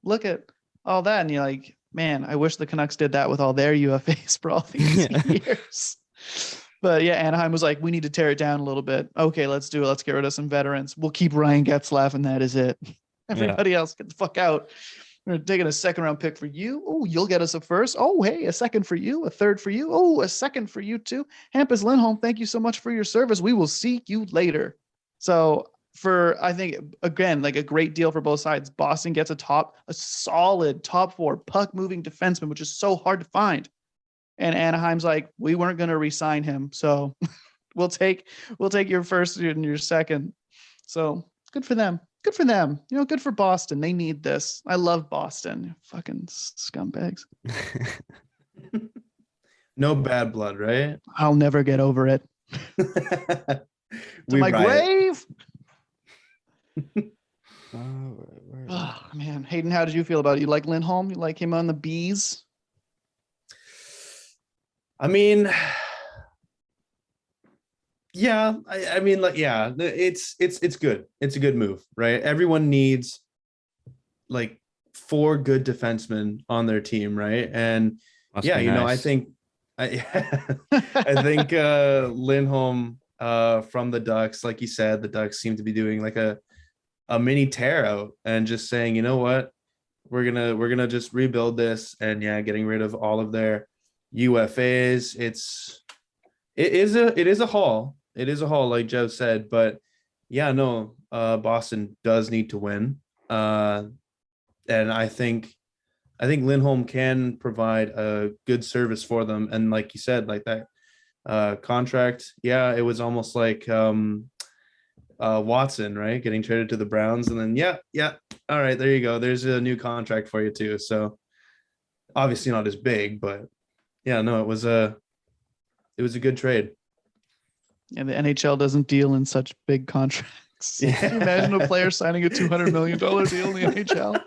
look at all that. And you're like, man, I wish the Canucks did that with all their UFAs for all these years. But yeah, Anaheim was like, we need to tear it down a little bit. Okay, let's do it. Let's get rid of some veterans. We'll keep Ryan Getzlaf, and that is it. Everybody else, get the fuck out. We're taking a second round pick for you. Oh, you'll get us a first. Oh, hey, a second for you, a third for you. Oh, a second for you too. Hampus Lindholm, thank you so much for your service. We will seek you later. So I think, again, like a great deal for both sides. Boston gets a solid top 4 puck moving defenseman, which is so hard to find. And Anaheim's like, we weren't going to re-sign him, so we'll take your first and your second. So good for them. Good for them. Good for Boston. They need this. I love Boston. Fucking scumbags. No bad blood, right? I'll never get over it. To my grave. Oh man, Haydn, how did you feel about it? You like Lindholm? You like him on the Bees? I mean, yeah, I mean, like, yeah, it's good. It's a good move, right? Everyone needs like 4 good defensemen on their team, right? And Must yeah, be nice. I think Lindholm from the Ducks, like you said, the Ducks seem to be doing like a mini tear out and just saying, you know what, we're gonna just rebuild this, and getting rid of all of their UFAs. It is a haul. It is a haul, like Joe said, but Boston does need to win. And I think Lindholm can provide a good service for them. And like you said, like that contract, it was almost like Watson, right? Getting traded to the Browns, and then all right, there you go. There's a new contract for you too. So obviously not as big, but it was a good trade. And the NHL doesn't deal in such big contracts. Can you imagine a player signing a $200 million deal in the NHL?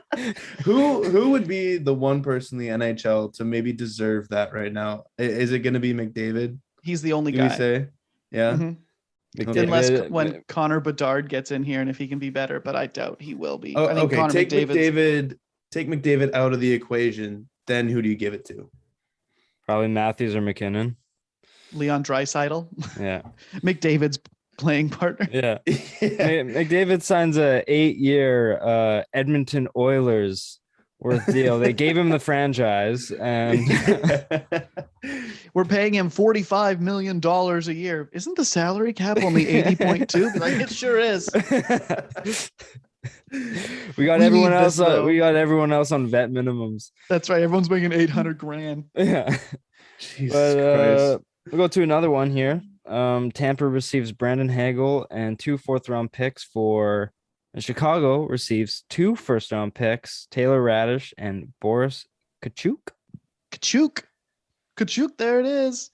Who would be the one person in the NHL to maybe deserve that right now? Is it going to be McDavid? He's the only guy. guy. You say? Yeah. Mm-hmm. Okay. Unless when Connor Bedard gets in here, and if he can be better, but I doubt he will be. Oh, okay. Take McDavid out of the equation. Then who do you give it to? Probably Matthews or McKinnon. Leon Draisaitl. Yeah. McDavid's playing partner. Yeah. McDavid signs a 8-year Edmonton Oilers worth deal. They gave him the franchise, and we're paying him $45 million a year. Isn't the salary cap only 80.2? Like, it sure is. We got everyone else. We got everyone else on vet minimums. That's right. Everyone's making $800,000. Yeah. Jesus Christ. We'll go to another one here. Tampa receives Brandon Hagel and 2 4th-round picks for. And Chicago receives 2 first-round picks, Taylor Radish and Boris Kachuk. Kachuk, there it is.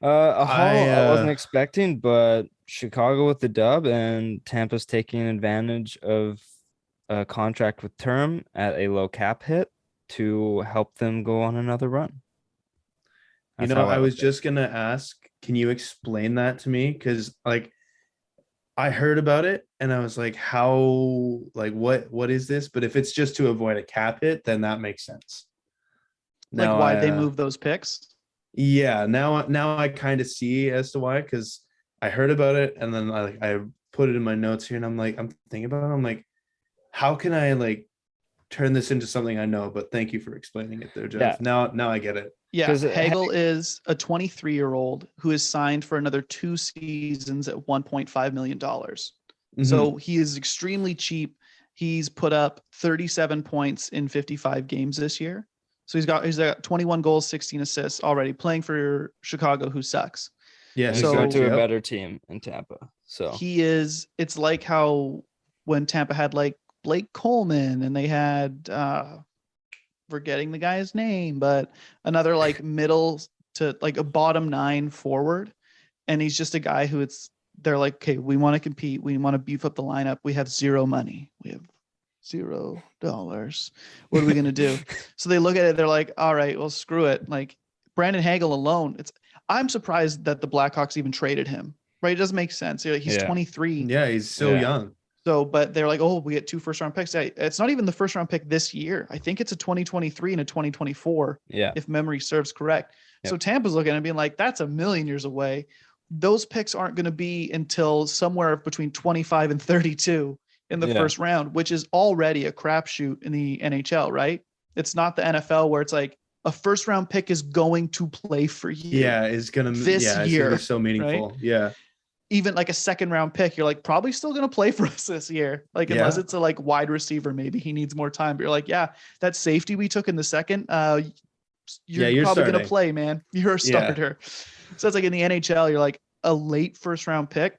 A haul I wasn't expecting, but Chicago with the dub, and Tampa's taking advantage of a contract with term at a low cap hit to help them go on another run. That's I was just going to ask, can you explain that to me? Because, like, I heard about it and I was like, how, like, what is this? But if it's just to avoid a cap hit, then that makes sense. Like, why they move those picks? Yeah. Now I kind of see as to why, because I heard about it and then I put it in my notes here, and I'm thinking about it. I'm like, how can I like turn this into something I know? But thank you for explaining it there, Jeff. Yeah. Now I get it. Yeah, Hagel is a 23-year-old who is signed for another 2 seasons at $1.5 million. Mm-hmm. So he is extremely cheap. He's put up 37 points in 55 games this year. So he's got 21 goals, 16 assists already, playing for Chicago, who sucks. Yeah, he's going to a better team in Tampa. So it's like how when Tampa had like Blake Coleman and they had forgetting the guy's name, but another like middle to like a bottom 9 forward, and he's just a guy who they're like, okay, we want to compete, we want to beef up the lineup, we have zero money, we have $0. What are we gonna do? So they look at it, they're like, all right, well, screw it. Like Brandon Hagel alone, I'm surprised that the Blackhawks even traded him. Right? It doesn't make sense. He's 23. Yeah, he's so young. So, but they're like, oh, we get 2 first-round picks. It's not even the first-round pick this year. I think it's a 2023 and a 2024. Yeah. If memory serves correct. Yep. So Tampa's looking at it and being like, that's a million years away. Those picks aren't going to be until somewhere between 25 and 32 in the first round, which is already a crapshoot in the NHL, right? It's not the NFL where it's like a first-round pick is going to play for you. Yeah, it's going to this year. It's so meaningful. Right? Yeah. Even like a 2nd-round pick, you're like probably still going to play for us this year. Like, unless it's a like wide receiver, maybe he needs more time, but you're like, yeah, that safety we took in the second, you're probably going to starting. play, man. You're a starter. So it's like in the NHL, you're like a late first round pick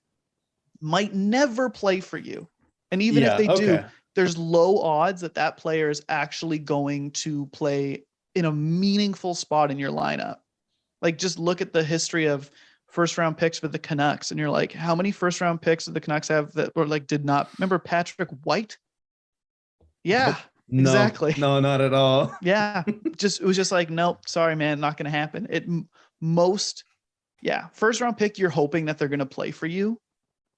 might never play for you. And even if they do, there's low odds that player is actually going to play in a meaningful spot in your lineup. Like just look at the history of first round picks for the Canucks. And you're like, how many first round picks did the Canucks have that were like, did not remember Patrick White? Yeah, no, exactly. No, not at all. Yeah. It was just like, nope, sorry, man. Not going to happen. First round pick, you're hoping that they're going to play for you.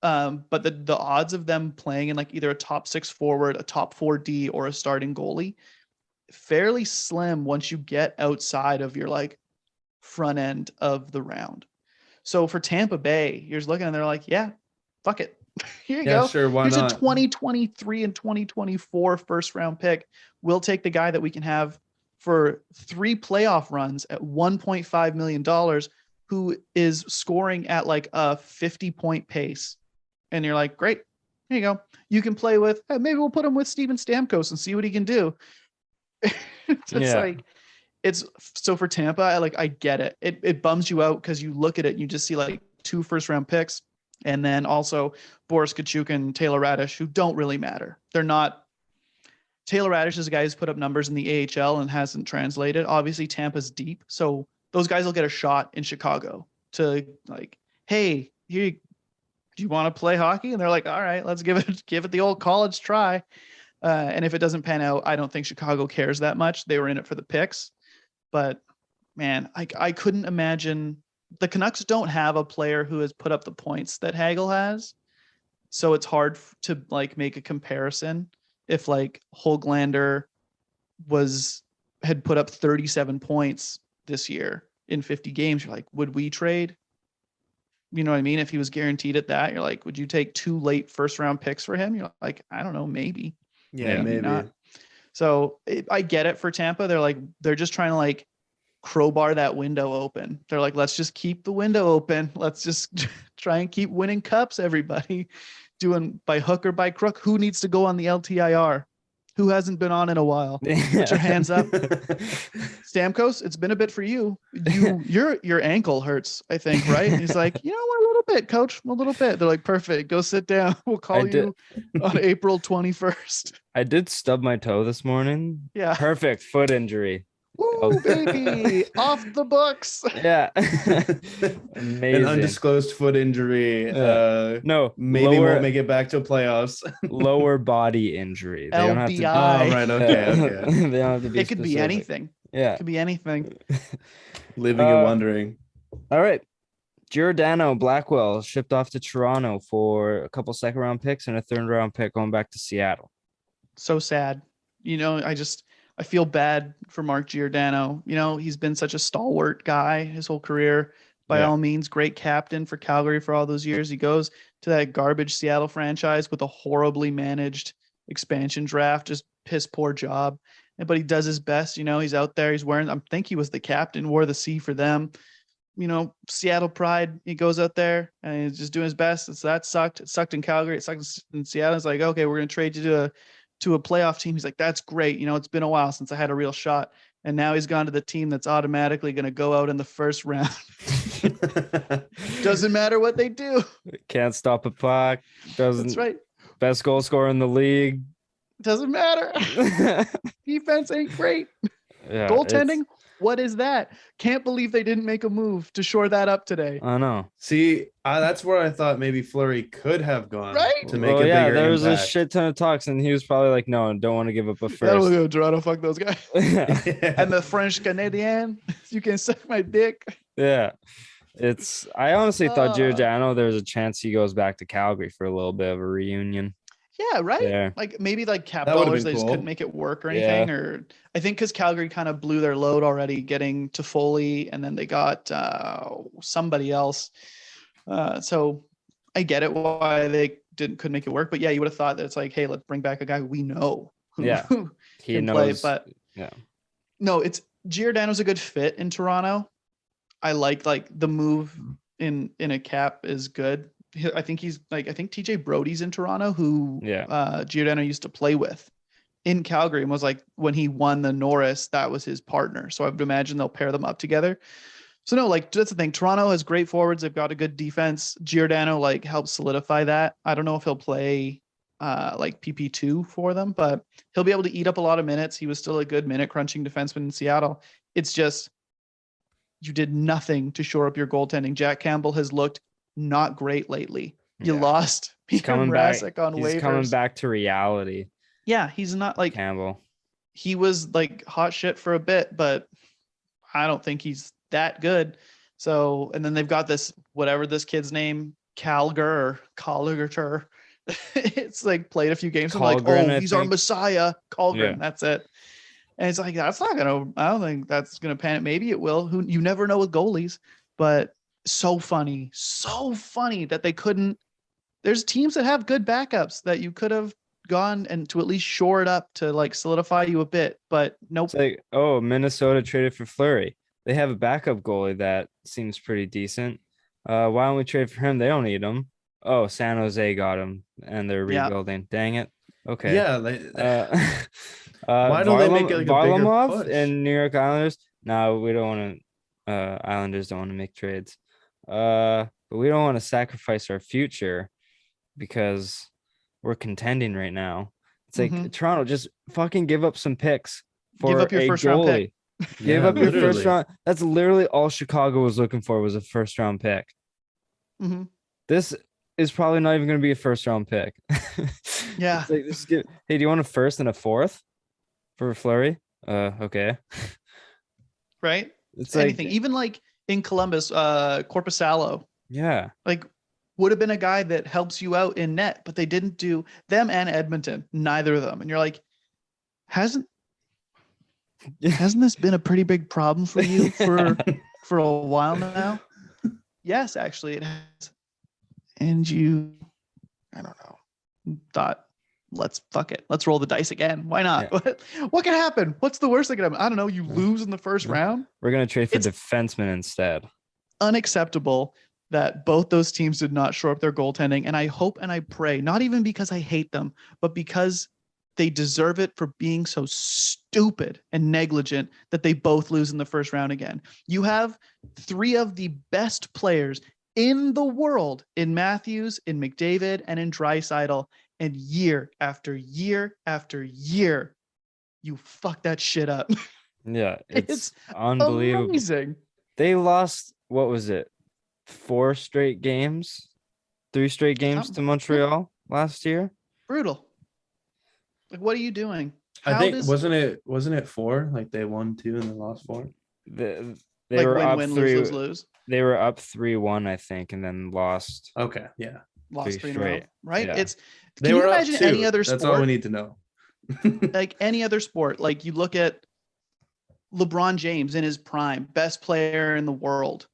But the odds of them playing in like either a top 6 forward, a top 4D, or a starting goalie, fairly slim once you get outside of your like front end of the round. So for Tampa Bay, you're just looking and they're like, yeah, fuck it. Here you go. Sure, why Here's not? a 2023 and 2024 first round pick. We'll take the guy that we can have for 3 playoff runs at $1.5 million, who is scoring at like a 50-point pace. And you're like, great, here you go. You can play with, maybe we'll put him with Steven Stamkos and see what he can do. It's so for Tampa, I get it. It bums you out because you look at it and you just see like 2 first round picks. And then also Boris Kachuk and Taylor Radish, who don't really matter. They're not. Taylor Radish is a guy who's put up numbers in the AHL and hasn't translated. Obviously, Tampa's deep. So those guys will get a shot in Chicago to like, hey, here, do you want to play hockey? And they're like, all right, let's give it the old college try. And if it doesn't pan out, I don't think Chicago cares that much. They were in it for the picks. But man, I couldn't imagine. The Canucks don't have a player who has put up the points that Hagel has. So it's hard to like make a comparison. If like Höglander had put up 37 points this year in 50 games, you're like, would we trade? You know what I mean? If he was guaranteed at that, you're like, would you take 2 late first round picks for him? You're like, I don't know, maybe. Yeah, maybe not. So I get it for Tampa. They're just trying to like crowbar that window open. They're like, let's just keep the window open. Let's just try and keep winning cups, everybody. Doing by hook or by crook. Who needs to go on the LTIR? Who hasn't been on in a while? Put your hands up. Stamkos, it's been a bit for you. Your ankle hurts, I think, right? And he's like, a little bit, coach, a little bit. They're like, perfect. Go sit down. We'll call you on April 21st. I did stub my toe this morning. Yeah. Perfect foot injury. Woo, baby, off the books. Yeah. Amazing. An undisclosed foot injury. No, maybe won't make it back to playoffs. Lower body injury. They don't have to. LBI. Oh, right. Okay. They don't have to be. It could be anything. Yeah. It could be anything. Living and wondering. All right. Giordano Blackwell shipped off to Toronto for a couple second round picks and a third round pick going back to Seattle. So sad. I feel bad for Mark Giordano. He's been such a stalwart guy his whole career. By all means, great captain for Calgary for all those years. He goes to that garbage Seattle franchise with a horribly managed expansion draft, just piss poor job. But he does his best. He's out there. He's wearing, I think he was the captain, wore the C for them. Seattle pride. He goes out there and he's just doing his best. So that sucked. It sucked in Calgary. It sucked in Seattle. It's like, okay, we're going to trade you to a playoff team. He's like, that's great. It's been a while since I had a real shot. And now he's gone to the team that's automatically going to go out in the first round. Doesn't matter what they do. Can't stop a puck. That's right. Best goal scorer in the league. Doesn't matter. Defense ain't great. Yeah, goaltending. What is that? Can't believe they didn't make a move to shore that up today. I know. See, that's where I thought maybe Fleury could have gone to make a bigger there was impact. a shit ton of talks, and he was probably like, "No, don't want to give up a first." That'll go, Toronto. Fuck those guys. And the French Canadian, you can suck my dick. Yeah, I honestly thought Giordano, there's a chance he goes back to Calgary for a little bit of a reunion. Yeah, right. Yeah. Like maybe like cap dollars, they just couldn't make it work or anything. Yeah. Or I think because Calgary kind of blew their load already getting to Foley, and then they got somebody else. So I get it why they couldn't make it work. But yeah, you would have thought that it's like, hey, let's bring back a guy we know who He can knows. play. But yeah, no, it's Giordano's a good fit in Toronto. I like the move in a cap is good. I think TJ Brody's in Toronto, who Giordano used to play with. in Calgary and was like, when he won the Norris, that was his partner. So I would imagine they'll pair them up together. So no, like that's the thing. Toronto has great forwards. They've got a good defense. Giordano like helps solidify that. I don't know if he'll play like PP2 for them, but he'll be able to eat up a lot of minutes. He was still a good minute crunching defenseman in Seattle. It's just you did nothing to shore up your goaltending. Jack Campbell has looked not great lately. You lost Peter Mrazek on waivers. He's coming back to reality. Yeah, he's not like Campbell. He was like hot shit for a bit, but I don't think he's that good. So, and then they've got this, whatever this kid's name, Calgary. It's like played a few games. I'm like, oh, he's our Messiah. Colgren, that's it. And it's like, that's not gonna, I don't think that's gonna pan it. Maybe it will. Who, you never know with goalies, but so funny that they couldn't. There's teams that have good backups that you could have gone and to at least shore it up to like solidify you a bit, but nope. It's like, oh, Minnesota traded for Fleury. They have a backup goalie that seems pretty decent. Why don't we trade for him? They don't need him. Oh, San Jose got him and they're rebuilding. Dang it. Okay. Yeah. Why don't they make it like a bigger push? And New York Islanders? No, we don't want to. Islanders don't want to make trades. But we don't want to sacrifice our future because we're contending right now. It's like Toronto, just fucking give up some picks for give up your first round pick. Give up your first round. That's literally all Chicago was looking for was a first round pick. This is probably not even going to be a first round pick. Yeah. Like, just hey, do you want a first and a fourth for Fleury? Okay. Right. It's anything. Even like in Columbus, Korpisalo. Yeah. Like would have been a guy that helps you out in net, but they didn't do them and Edmonton, neither of them. And you're like, hasn't this been a pretty big problem for you for a while now? Yes, actually it has. And you, I don't know, thought, let's roll the dice again. Why not? Yeah. What can happen? What's the worst that can happen? I don't know. You lose in the first round. We're going to trade for defensemen instead. Unacceptable that both those teams did not shore up their goaltending. And I hope and I pray, not even because I hate them, but because they deserve it for being so stupid and negligent that they both lose in the first round again. You have three of the best players in the world in Matthews, in McDavid, and in Draisaitl, and year after year after year, you fuck that shit up. Yeah, it's unbelievable. Amazing. They lost, what was it? 3 straight games to Montreal last year. Brutal. Like, what are you doing? I think wasn't it 4? Like they won 2 and they lost 4. They like were up win, 3. Lose. They were up 3-1, I think, and then lost. Okay, yeah, lost 3 straight. Right? Yeah. It's. They can were you imagine up 2. any other sport? That's all we need to know. Like any other sport, like you look at LeBron James in his prime, best player in the world,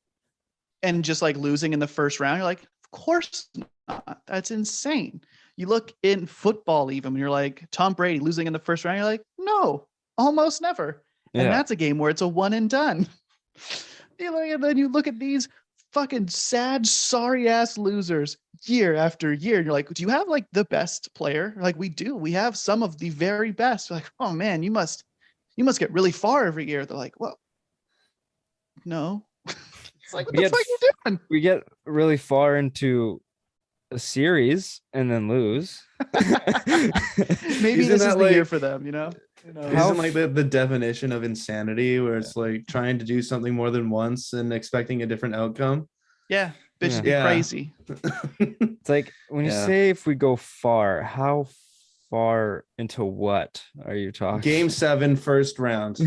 and just like losing in the first round, you're like, of course not. That's insane. You look in football, even when you're like Tom Brady losing in the first round, you're like, no, almost never. And that's a game where it's a one and done. And then you look at these fucking sad, sorry ass losers year after year. And you're like, do you have like the best player? Like we do. We have some of the very best. You're like, oh man, you must get really far every year. They're like, well, no. It's like, what the fuck are you doing? We get really far into a series and then lose. Maybe this is the year for them, you know? Isn't like the definition of insanity where it's like trying to do something more than once and expecting a different outcome? Yeah. Bitch, crazy. It's like when you say if we go far, how far into what are you talking? Game 7, first round.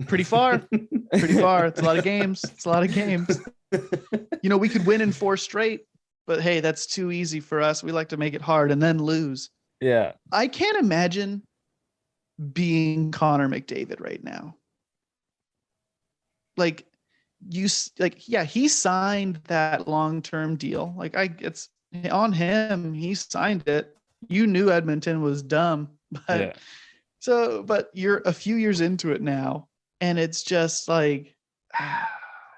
Pretty far. It's a lot of games. You know, we could win in 4 straight, but hey, that's too easy for us. We like to make it hard and then lose. Yeah. I can't imagine being Connor McDavid right now. Like he signed that long-term deal. Like it's on him. He signed it. You knew Edmonton was dumb, but but you're a few years into it now. And it's just like,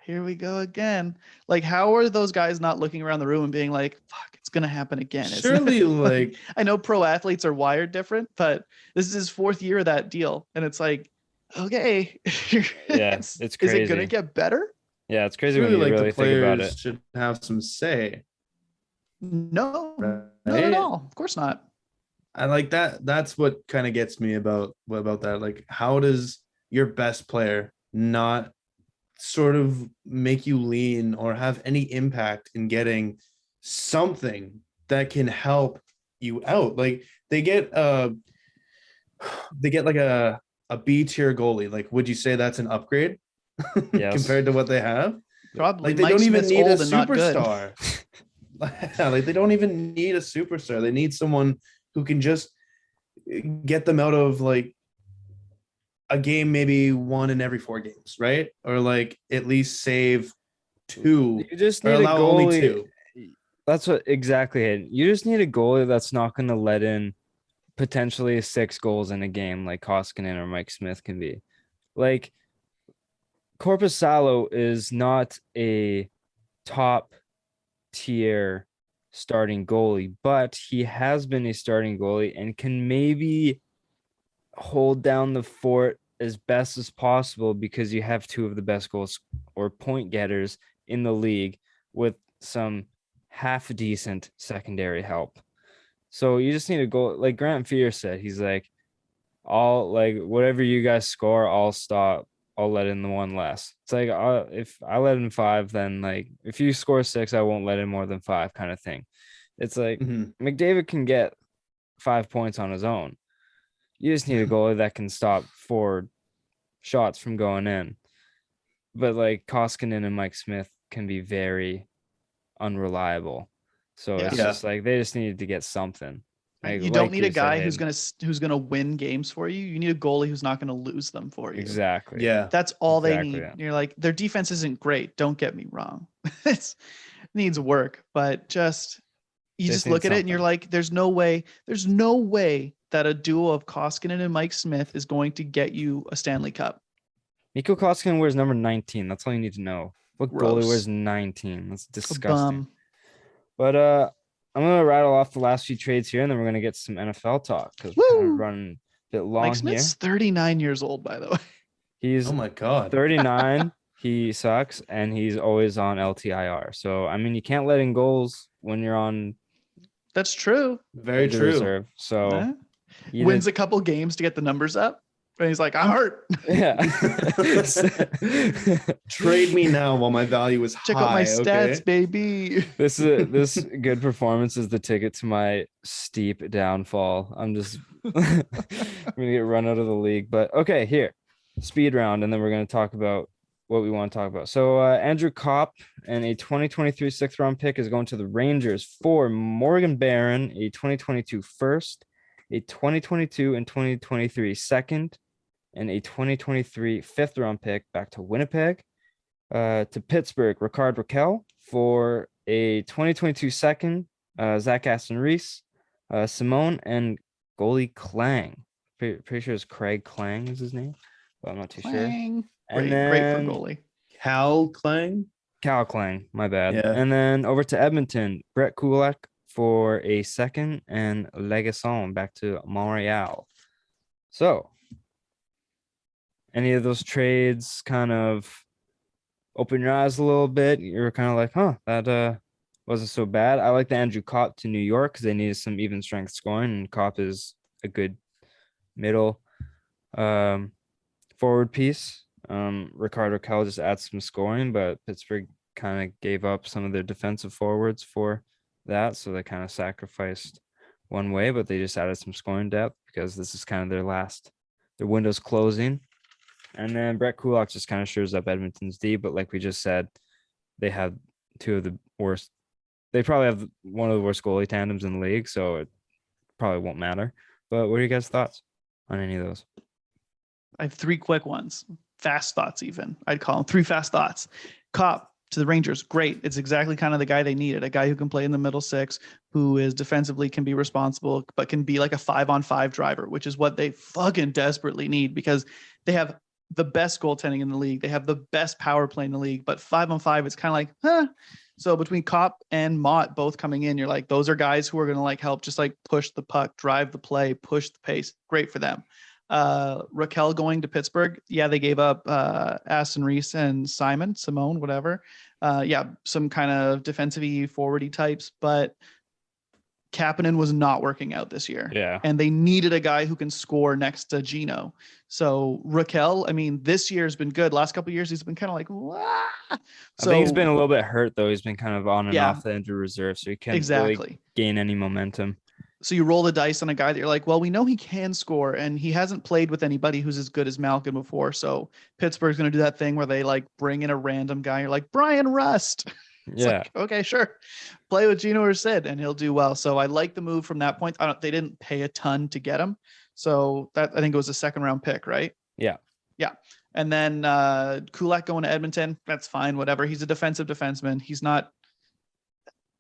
here we go again. Like, how are those guys not looking around the room and being like, fuck, It's going to happen again. Surely, like I know pro athletes are wired different, but this is his 4th year of that deal. And it's like, okay. Yeah, it's Is crazy. it going to get better? Yeah, it's crazy surely, when you like really the think about players it. should have some say. No, Right? not at all. Of course not. I like that. That's what kind of gets me about that. Like, how does your best player not sort of make you lean or have any impact in getting something that can help you out? Like they get like a B tier goalie. Like, would you say that's an upgrade Yes. compared to what they have? Probably. Like they Mike don't Smith's even need a old and not good. superstar. Like they don't even need a superstar. They need someone who can just get them out of like a game, maybe 1 in every 4 games, right? Or like at least save 2. You just or need a allow only goalie. 2. That's what exactly it. You just need a goalie that's not going to let in potentially 6 goals in a game like Koskinen or Mike Smith can be. Like Korpisalo is not a top tier starting goalie, but he has been a starting goalie and can maybe hold down the fort as best as possible because you have 2 of the best goals or point getters in the league with some half decent secondary help. So you just need to go, like Grant Fear said, he's like, I'll like whatever you guys score, I'll stop. I'll let in the 1 less. It's like if I let in 5, then like if you score 6, I won't let in more than 5 kind of thing. It's like McDavid can get 5 points on his own. You just need a goalie that can stop 4 shots from going in. But like Koskinen and Mike Smith can be very unreliable. So it's just like they just needed to get something. Like, you don't need a guy who's gonna win games for you. You need a goalie who's not gonna lose them for you. Exactly. Yeah. That's all they need. You're like, their defense isn't great. Don't get me wrong. It needs work, but you just look at it and you're like, there's no way that a duo of Koskinen and Mike Smith is going to get you a Stanley Cup. Mikko Koskinen wears number 19. That's all you need to know. What goalie wears 19? That's disgusting. But I'm gonna rattle off the last few trades here, and then we're gonna get some NFL talk because we're kind of running a bit long Mike Smith's 39 years old, by the way. He's oh my god 39. He sucks, and he's always on LTIR. So I mean, you can't let in goals when you're on. That's true. Very true. Reserve. So wins a couple games to get the numbers up. And he's like, I'm hurt. Yeah. Trade me now while my value is Check out my stats, baby. This good performance is the ticket to my steep downfall. I'm gonna get run out of the league. But okay, here. Speed round, and then we're gonna talk about what we want to talk about. So Andrew Kopp and a 2023 6th round pick is going to the Rangers for Morgan Barron, a 2022 first, a 2022 and 2023 second, and a 2023 5th round pick back to Winnipeg. To Pittsburgh, Ricard Raquel for a 2022 second, Zach Aston Reese, Simone, and goalie Klang. Pretty sure it's Craig Klang is his name, but I'm not too sure. And great for goalie. Cal Klang, my bad. Yeah. And then over to Edmonton, Brett Kulak for a second, and Legasson back to Montreal. So any of those trades kind of open your eyes a little bit? You're kind of like, that wasn't so bad. I like the Andrew Kopp to New York because they needed some even strength scoring, and Kopp is a good middle forward piece. Ricard Raquel just adds some scoring, but Pittsburgh kind of gave up some of their defensive forwards for that, so they kind of sacrificed one way, but they just added some scoring depth because this is kind of their window's closing. And then Brett Kulak just kind of shores up Edmonton's D, but like we just said, they have 2 of the worst. They probably have one of the worst goalie tandems in the league, so it probably won't matter. But what are you guys' thoughts on any of those? I have 3 quick ones. Fast thoughts, even. I'd call them 3 fast thoughts. Kopp to the Rangers, great. It's exactly kind of the guy they needed. A guy who can play in the middle 6, who is defensively can be responsible, but can be like a 5-on-5 driver, which is what they fucking desperately need because they have the best goaltending in the league. They have the best power play in the league, but 5-on-5, it's kind of like, So between Kopp and Mott both coming in, you're like, those are guys who are going to like help just like push the puck, drive the play, push the pace. Great for them. Raquel going to Pittsburgh. Yeah, they gave up Aston Reese and Simone, whatever. Some kind of defensive-y, forward-y types, but Kapanen was not working out this year. Yeah. And they needed a guy who can score next to Gino. So Raquel, I mean, this year's been good. Last couple of years, he's been kind of like, wah. So I think he's been a little bit hurt, though. He's been kind of on and off the injury reserve, so he can't really gain any momentum. So you roll the dice on a guy that you're like, well, we know he can score, and he hasn't played with anybody who's as good as Malkin before. So Pittsburgh's going to do that thing where they like bring in a random guy. You're like, Brian Rust. It's like, okay, sure. Play with Gino or Sid and he'll do well. So I like the move from that point. They didn't pay a ton to get him. So that, I think it was a 2nd round pick, right? Yeah. Yeah. And then Kulak going to Edmonton. That's fine. Whatever. He's a defensive defenseman.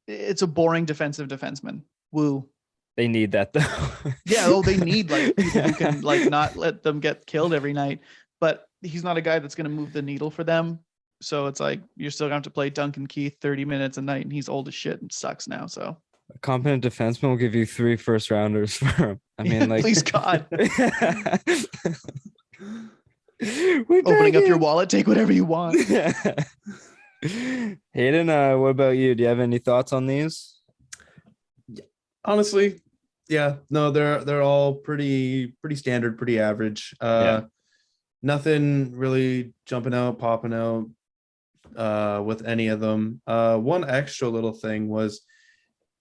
It's a boring defensive defenseman. Woo. They need that though. Yeah. They need like people who can like not let them get killed every night, but he's not a guy that's going to move the needle for them. So it's like you're still going to have to play Duncan Keith 30 minutes a night, and he's old as shit and sucks now. So a competent defenseman will give you 3 first rounders for him. I mean, like, please God. Opening up your wallet, take whatever you want. Haydn, what about you? Do you have any thoughts on these? Honestly, yeah, no, they're all pretty standard, pretty average. Nothing really jumping out, popping out with any of them. One extra little thing was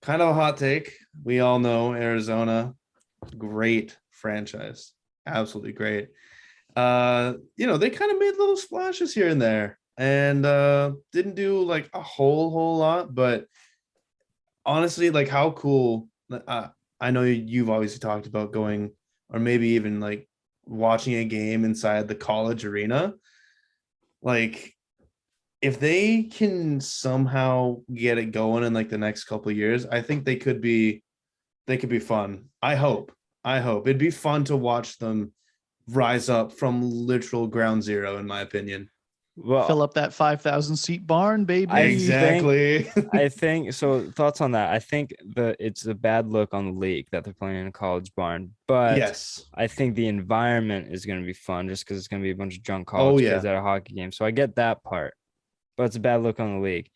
kind of a hot take. We all know Arizona, great franchise, absolutely great. They kind of made little splashes here and there, and didn't do like a whole lot, but honestly, like how cool. I know you've obviously talked about going, or maybe even like watching a game inside the college arena. Like if they can somehow get it going in like the next couple of years, I think they could be fun. I hope it'd be fun to watch them rise up from literal ground zero, in my opinion. Well, fill up that 5,000 seat barn, baby. Exactly. I think so. Thoughts on that? I think it's a bad look on the league that they're playing in a college barn, but yes, I think the environment is going to be fun just because it's going to be a bunch of drunk college kids at a hockey game. So I get that part, but it's a bad look on the league.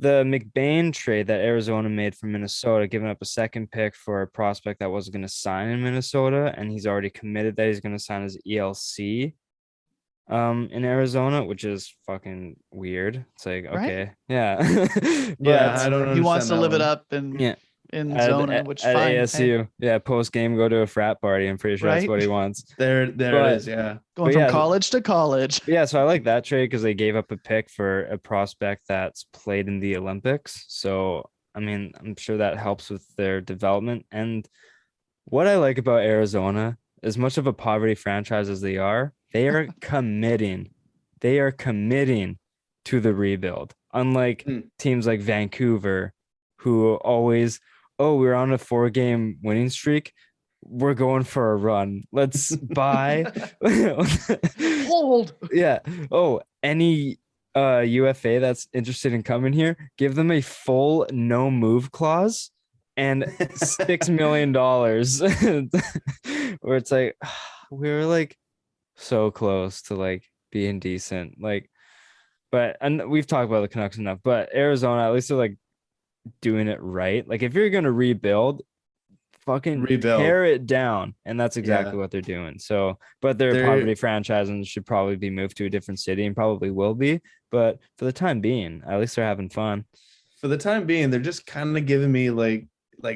The McBain trade that Arizona made from Minnesota, giving up a 2nd pick for a prospect that wasn't going to sign in Minnesota, and he's already committed that he's going to sign his ELC in Arizona, which is fucking weird. It's like, okay, right? Yeah. I don't understand. He wants to live one. it up in Zona, which at fine. ASU. Hey. Yeah, post game go to a frat party. I'm pretty sure that's what he wants. There it is. Yeah, going from college to college. Yeah, so I like that trade because they gave up a pick for a prospect that's played in the Olympics. So I mean, I'm sure that helps with their development. And what I like about Arizona, as much of a poverty franchise as they are committing. They are committing to the rebuild. Unlike teams like Vancouver, who always, we're on a 4-game winning streak. We're going for a run. Let's buy. Hold. Yeah. Oh, any UFA that's interested in coming here, give them a full no move clause and $6 million. Where it's like, we were like so close to like being decent. Like, and we've talked about the Canucks enough, but Arizona, at least they're like doing it right. Like if you're going to rebuild, fucking tear it down. And that's exactly what they're doing. So, but they're a poverty franchise and should probably be moved to a different city and probably will be. But for the time being, at least they're having fun. For the time being, they're just kind of giving me like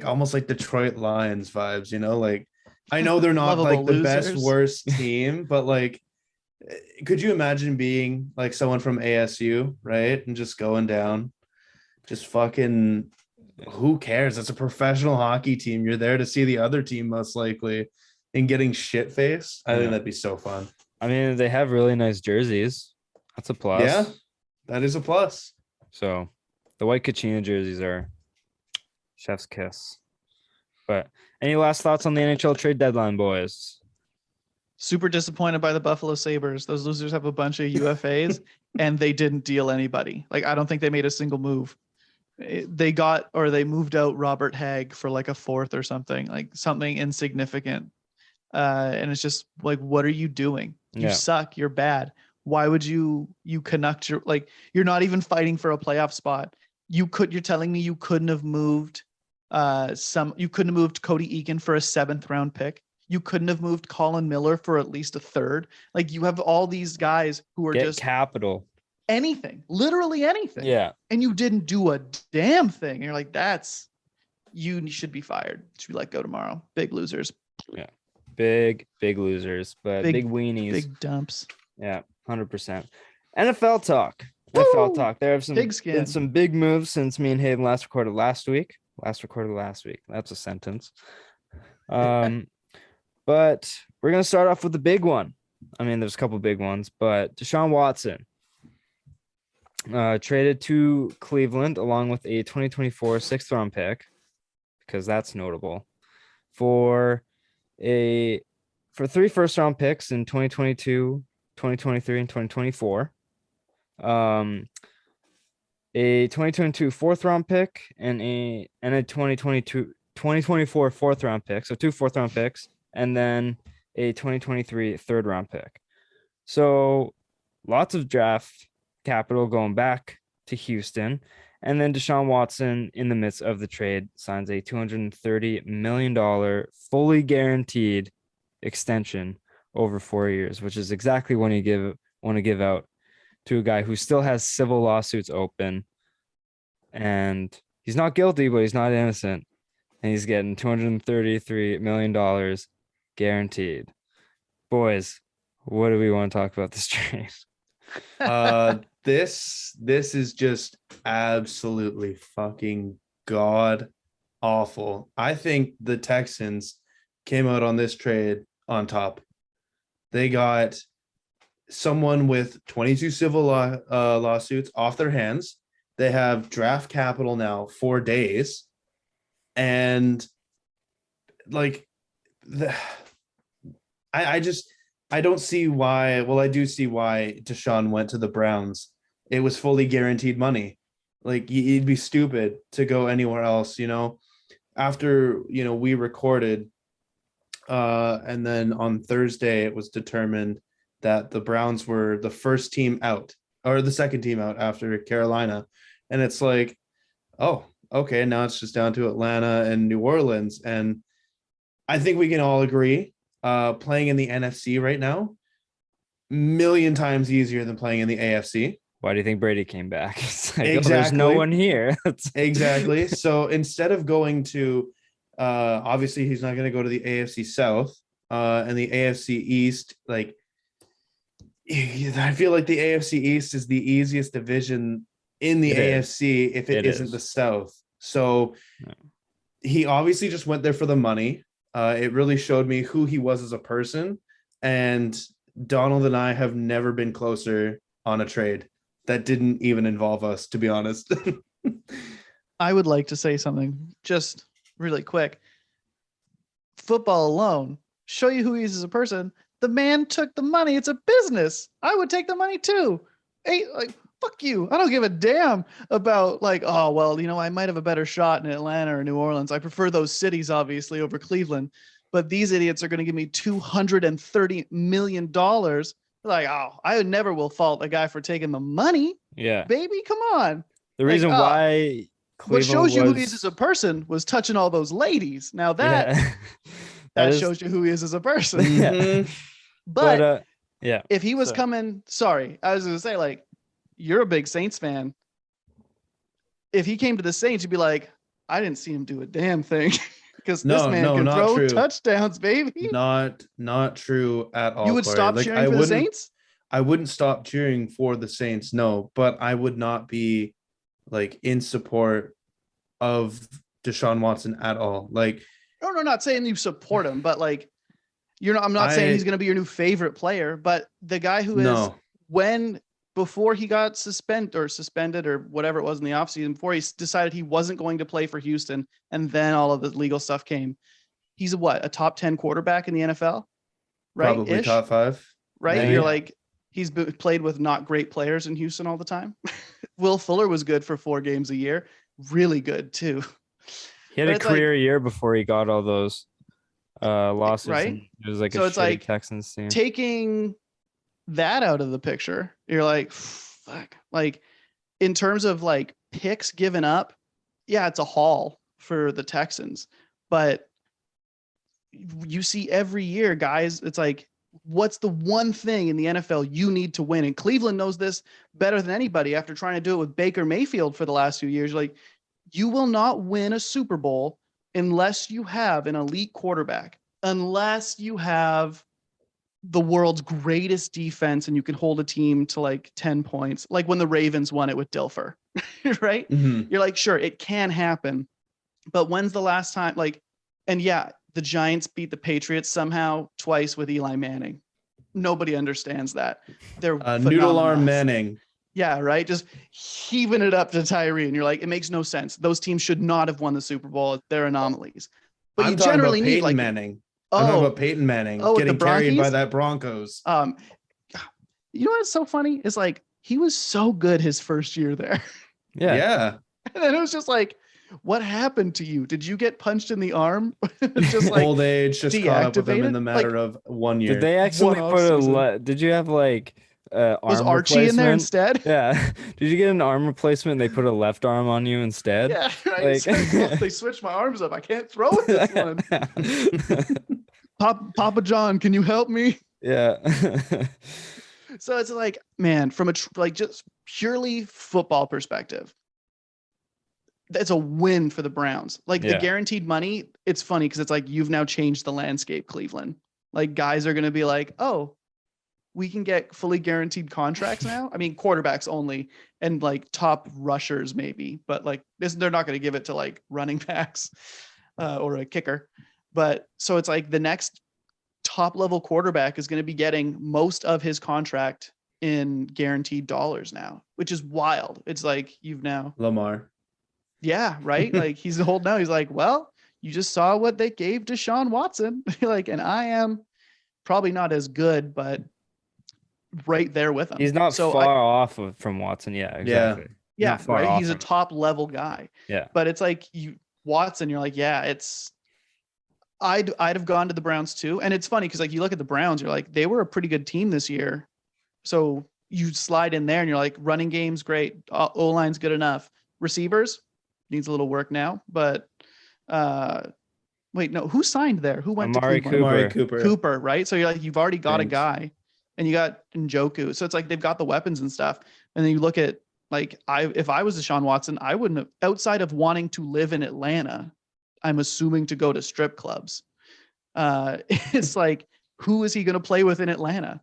almost like Detroit Lions vibes, like I know they're not like the best, worst team, but like, could you imagine being like someone from ASU, right? And just going down, just fucking, who cares? It's a professional hockey team. You're there to see the other team most likely, and getting shit faced. I think that'd be so fun. I mean, they have really nice jerseys. That's a plus. Yeah, that is a plus. So the white Kachina jerseys are chef's kiss. But any last thoughts on the NHL trade deadline, boys? Super disappointed by the Buffalo Sabres. Those losers have a bunch of UFAs and they didn't deal anybody. Like, I don't think they made a single move. They moved out Robert Hagg for like a fourth or something, like something insignificant. And it's just like, what are you doing? You suck. You're bad. Why would you Canucks? You're not even fighting for a playoff spot. You're telling me you couldn't have moved you couldn't have moved Cody Eakin for a 7th round pick. You couldn't have moved Colin Miller for at least a 3rd. Like, you have all these guys who are just capital. Anything, literally anything. Yeah. And you didn't do a damn thing. And you're like, you should be fired. Should be let go tomorrow. Big losers. Yeah. Big losers, but big weenies. Big dumps. Yeah, 100%. NFL talk. Woo! NFL talk. There have been some big moves since me and Haydn last recorded last week. That's a sentence. But we're going to start off with the big one. I mean, there's a couple big ones, but Deshaun Watson traded to Cleveland along with a 2024 6th round pick, because that's notable, for 3 first round picks in 2022, 2023, and 2024. A 2022 4th round pick and a 2024 4th round pick. So 2 4th round picks, and then a 2023 3rd round pick. So lots of draft capital going back to Houston. And then Deshaun Watson, in the midst of the trade, signs a $230 million fully guaranteed extension over 4 years, which is exactly when you want to give out to a guy who still has civil lawsuits open, and he's not guilty, but he's not innocent, and he's getting $233 million guaranteed. Boys, what do we want to talk about this trade? This is just absolutely fucking god awful. I think the Texans came out on this trade on top. They got someone with 22 civil lawsuits off their hands. They have draft capital now for days. And like, I don't see why. Well, I do see why Deshaun went to the Browns. It was fully guaranteed money. Like, you'd be stupid to go anywhere else, after, we recorded, and then on Thursday, it was determined that the Browns were the first team out, or the second team out after Carolina. And it's like, oh, okay, now it's just down to Atlanta and New Orleans. And I think we can all agree, playing in the NFC right now, million times easier than playing in the AFC. Why do you think Brady came back? It's like, exactly. There's no one here. Exactly. So instead of going to, obviously he's not going to go to the AFC South, and the AFC East, like, I feel like the AFC East is the easiest division in the AFC if it isn't the South. So he obviously just went there for the money. It really showed me who he was as a person. And Donald and I have never been closer on a trade that didn't even involve us, to be honest. I would like to say something just really quick. Football alone, show you who he is as a person. The man took the money. It's a business. I would take the money too. Hey, like, fuck you. I don't give a damn about, like, oh, well, I might have a better shot in Atlanta or New Orleans. I prefer those cities, obviously, over Cleveland. But these idiots are going to give me $230 million. Like, oh, I never will fault a guy for taking the money. Yeah. Baby, come on. The reason why what shows you who he is as a person was touching all those ladies. Now that shows you who he is as a person. Mm-hmm. But if he was coming, I was going to say, like, you're a big Saints fan. If he came to the Saints, you'd be like, I didn't see him do a damn thing. Because this man can throw touchdowns, baby. Not true at all. You would stop cheering for the Saints? I wouldn't stop cheering for the Saints, no, but I would not be, like, in support of Deshaun Watson at all. Like, no, not saying you support him, but, like, I'm not saying he's going to be your new favorite player, but the guy who is before he got suspended or whatever it was in the offseason, before he decided he wasn't going to play for Houston, and then all of the legal stuff came. He's a top 10 quarterback in the NFL right? Probably top 5. Right? Maybe. You're like, he's played with not great players in Houston all the time. Will Fuller was good for 4 games a year. Really good too. He had a career year before he got all those losses. Right? And it was like So a it's shitty like Texans team. taking that out of the picture, you're like, fuck. Like, in terms of like picks given up, yeah, it's a haul for the Texans. But you see every year, guys, it's like, what's the one thing in the NFL you need to win? And Cleveland knows this better than anybody after trying to do it with Baker Mayfield for the last few years. Like, you will not win a Super Bowl unless you have an elite quarterback, unless you have the world's greatest defense and you can hold a team to like 10 points, like when the Ravens won it with Dilfer, right? Mhm. You're like, sure, it can happen. But when's the last time? Like, and yeah, the Giants beat the Patriots somehow twice with Eli Manning. Nobody understands that. They're Noodle arm Manning. Yeah, right. Just heaving it up to Tyree, and you're like, it makes no sense. Those teams should not have won the Super Bowl. They're anomalies. But I'm you talking generally about need Peyton like Manning. I'm talking about Peyton Manning getting carried by that Broncos. You know what's so funny? Is like he was so good his first year there. Yeah. And then it was just like, what happened to you? Did you get punched in the arm? Just like old age just caught up with them in the matter of 1 year. Did they actually put did you have like arm was Archie in there instead? Yeah. Did you get an arm replacement and they put a left arm on you instead? Yeah, right. Like, they switched my arms up. I can't throw with this one. Papa John, can you help me? Yeah. So it's like, man, from a like just purely football perspective, that's a win for the Browns. Like the guaranteed money, it's funny because it's like you've now changed the landscape, Cleveland. Like guys are going to be like, oh, we can get fully guaranteed contracts now. I mean, quarterbacks only and like top rushers maybe, but like they're not going to give it to like running backs or a kicker. But so it's like the next top level quarterback is going to be getting most of his contract in guaranteed dollars now, which is wild. It's like you've now Lamar. Yeah, right. Like he's old now. He's like, well, you just saw what they gave Deshaun Watson. Like, and I am probably not as good, but right there with him. He's not far off from Watson. Yeah, exactly. Yeah, right. He's a top level guy. Yeah. But it's like Watson, you're like, yeah, it's I'd have gone to the Browns too. And it's funny because like you look at the Browns, you're like, they were a pretty good team this year. So you slide in there and you're like, running game's great. O-line's good enough. Receivers needs a little work now, but wait, no, who signed there? Who went to Cleveland? Amari Cooper, right? So you're like, you've already got a guy and you got Njoku. So it's like they've got the weapons and stuff. And then you look at like if I was Deshaun Watson, I wouldn't have, outside of wanting to live in Atlanta, I'm assuming to go to strip clubs. It's like, who is he going to play with in Atlanta?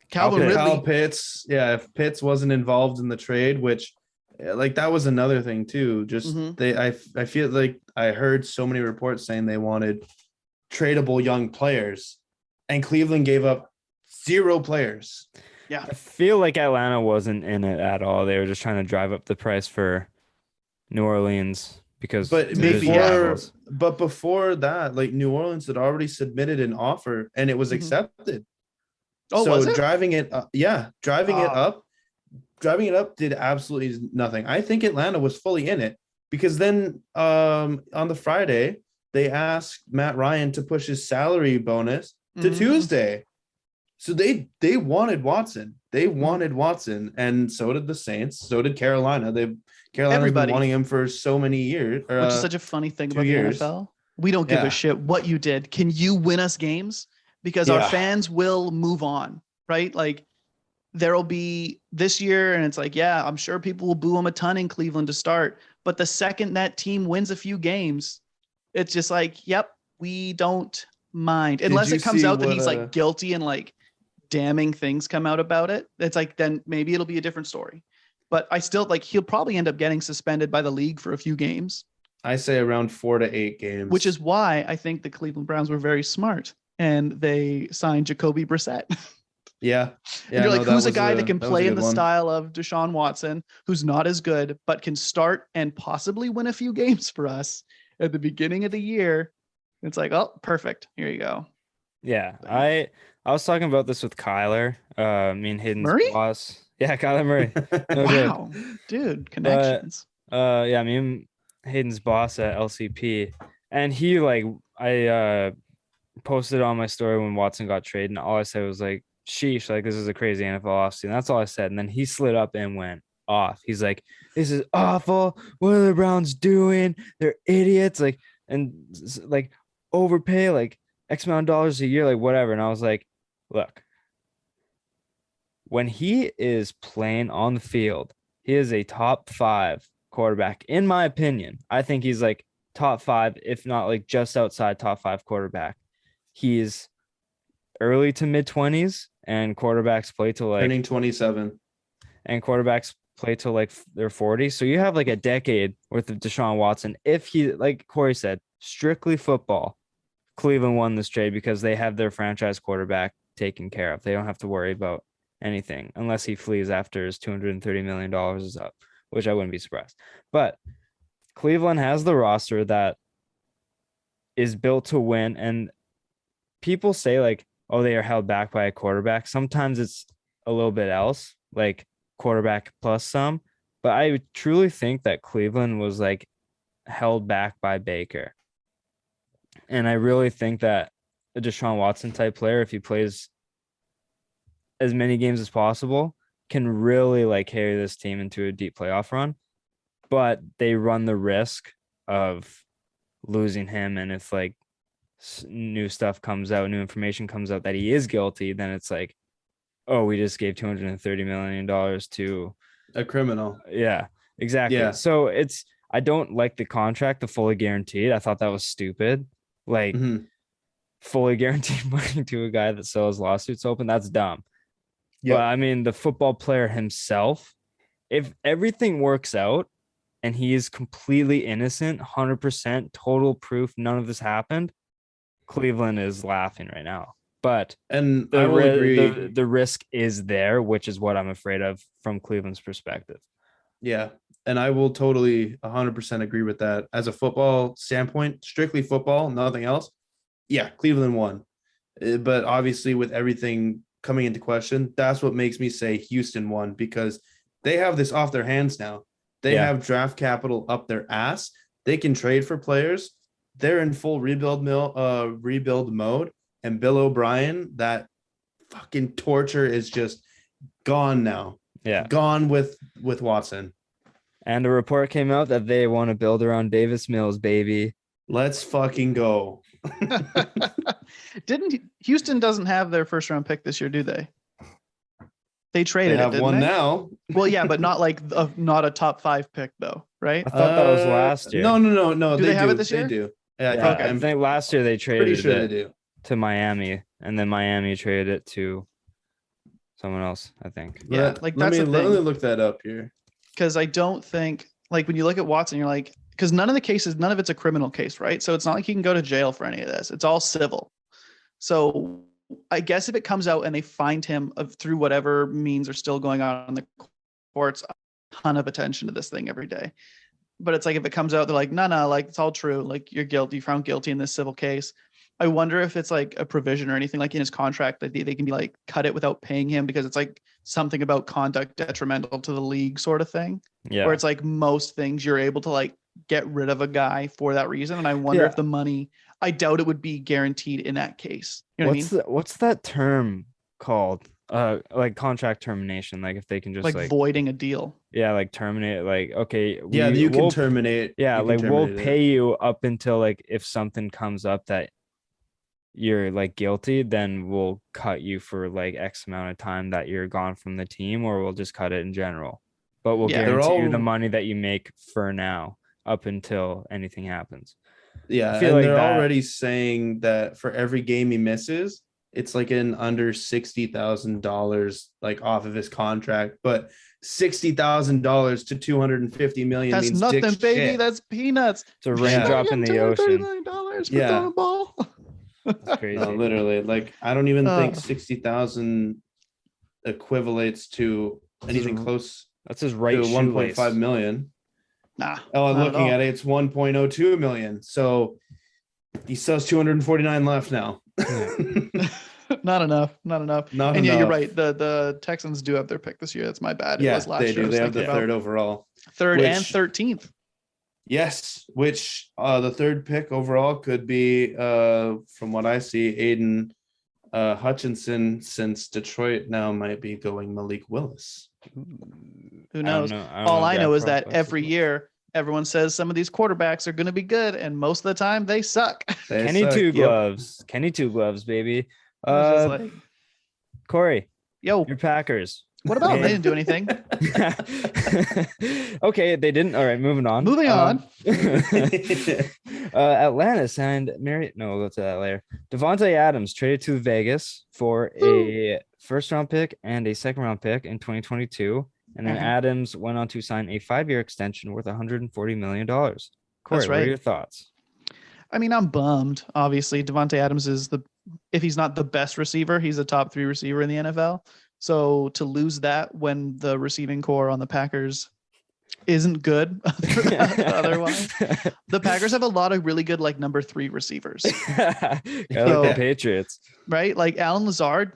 Calvin Ridley. Kyle Pitts. Yeah, if Pitts wasn't involved in the trade, which like that was another thing too. Just I feel like I heard so many reports saying they wanted tradable young players, and Cleveland gave up 0 players. Yeah, I feel like Atlanta wasn't in it at all. They were just trying to drive up the price for New Orleans because. But before that, like New Orleans had already submitted an offer and it was accepted. Oh, so was it? driving it up did absolutely nothing. I think Atlanta was fully in it because then on the Friday, they asked Matt Ryan to push his salary bonus to Tuesday. So they wanted Watson. They wanted Watson, and so did the Saints. So did Carolina. Carolina's been wanting him for so many years. Which is such a funny thing about the NFL. We don't give a shit what you did. Can you win us games? Because our fans will move on, right? Like there'll be this year and it's like, yeah, I'm sure people will boo him a ton in Cleveland to start. But the second that team wins a few games, it's just like, yep, we don't mind. Unless it comes out that he's like guilty and like damning things come out about it. It's like, then maybe it'll be a different story. But I still like, he'll probably end up getting suspended by the league for a few games. I say around 4 to 8 games. Which is why I think the Cleveland Browns were very smart. And they signed Jacoby Brissett. Yeah. And you're like, who's a guy that can play in the style of Deshaun Watson, who's not as good, but can start and possibly win a few games for us at the beginning of the year? It's like, oh, perfect. Here you go. Yeah, I was talking about this with Kyler, me and Hayden's Murray? boss. Yeah, Kyler Murray. No joke. Wow, dude, But connections. yeah, me and Hayden's boss at LCP, and he like I posted on my story when Watson got traded, and all I said was like, "Sheesh, like this is a crazy NFL offseason." That's all I said, and then he slid up and went off. He's like, "This is awful. What are the Browns doing? They're idiots." Like like overpay like X amount of dollars a year, like whatever. And I was like, look, when he is playing on the field, he is a top 5 quarterback, in my opinion. I think he's like top 5, if not like just outside top 5 quarterback. He's early to mid 20s, and quarterbacks play till like Turning 27. and quarterbacks play till like they're 40. So you have like a decade worth of Deshaun Watson. If he, like Cory said, strictly football, Cleveland won this trade because they have their franchise quarterback taken care of. They don't have to worry about anything unless he flees after his $230 million is up, which I wouldn't be surprised. But Cleveland has the roster that is built to win. And people say like, oh, they are held back by a quarterback. Sometimes it's a little bit else, like quarterback plus some. But I truly think that Cleveland was like held back by Baker. And I really think that a Deshaun Watson type player, if he plays as many games as possible, can really like carry this team into a deep playoff run. But they run the risk of losing him. And if like new stuff comes out, new information comes out that he is guilty, then it's like, oh, we just gave $230 million to a criminal. Yeah, exactly. Yeah. So I don't like the contract, the fully guaranteed. I thought that was stupid. Like fully guaranteed money to a guy that sells lawsuits open. That's dumb. Yep. But I mean, the football player himself, if everything works out and he is completely innocent, 100% total proof, none of this happened, Cleveland is laughing right now. But and I will agree, the risk is there, which is what I'm afraid of from Cleveland's perspective. Yeah. And I will totally 100% agree with that. As a football standpoint, strictly football, nothing else. Yeah, Cleveland won. But obviously with everything coming into question, that's what makes me say Houston won, because they have this off their hands now. They have draft capital up their ass. They can trade for players. They're in full rebuild mode. And Bill O'Brien, that fucking torture is just gone now. Yeah. Gone with Watson. And a report came out that they want to build around Davis Mills, baby. Let's fucking go. Houston doesn't have their first round pick this year, do they? They traded they have it, one they? Now. Well, yeah, but not like not a top 5 pick though, right? I thought that was last year. No. Do they have it this year? They do. Yeah, okay. I think last year they traded pretty sure they do. To Miami, and then Miami traded it to someone else, I think. Yeah, like that's let me look that up here. Because I don't think, like, when you look at Watson, you're like, because none of it's a criminal case, right? So it's not like he can go to jail for any of this. It's all civil. So I guess if it comes out and they find him through whatever means are still going on in the courts, a ton of attention to this thing every day. But it's like, if it comes out, they're like, no, like it's all true. Like you're guilty, found guilty in this civil case. I wonder if it's like a provision or anything like in his contract that they can be like cut it without paying him, because it's like something about conduct detrimental to the league sort of thing. Yeah. Where it's like most things you're able to like get rid of a guy for that reason. And I wonder if the money, I doubt it would be guaranteed in that case. You know what's that term called? Like contract termination. Like if they can just like voiding a deal. Yeah, like terminate. Like okay, you can terminate. Yeah, like we'll pay you up until like if something comes up that you're like guilty, then we'll cut you for like X amount of time that you're gone from the team, or we'll just cut it in general. But we'll guarantee you the money that you make for now up until anything happens. Yeah, and like they're already saying that for every game he misses, it's like an under $60,000 like off of his contract, but $60,000 to $250 million that's means nothing, baby. Shit. That's peanuts. It's a raindrop in the ocean. $230 for throwing a ball. That's crazy. No, literally, like I don't even think 60,000 equivalates to anything close. That's his right to 1.5 million. Nah. Oh, I'm looking at it. It's 1.02 million. So he still has 249 left now. Not enough. Not Not and yeah, you're enough. right. The Texans do have their pick this year. That's my bad. It Yeah, was last they year. I do. was They have thinking the about third overall. third which- and 13th. Yes, which the third pick overall could be, from what I see, Aiden Hutchinson, since Detroit now might be going Malik Willis. Who knows? I don't All I know draft is that prospects as every much. year everyone says some of these quarterbacks are going to be good, and most of the time they suck. They Kenny suck. Two Yep. Gloves. Kenny Two Gloves, baby. I was just like, Corey, yo, your Packers. what about them? They didn't do anything. Okay, they didn't. All right, moving on. Moving on. Atlanta signed we'll go to that later. Devonta Adams traded to Vegas for a first-round pick and a second-round pick in 2022. And then Mhm. Adams went on to sign a 5-year extension worth $140 million. Corey, That's what right. are your thoughts? I mean, I'm bummed. Obviously, Devonta Adams is if he's not the best receiver, he's a top 3 receiver in the NFL. So to lose that when the receiving core on the Packers isn't good otherwise. The Packers have a lot of really good, like, number 3 receivers, Like the Patriots. right? Like Alan Lazard,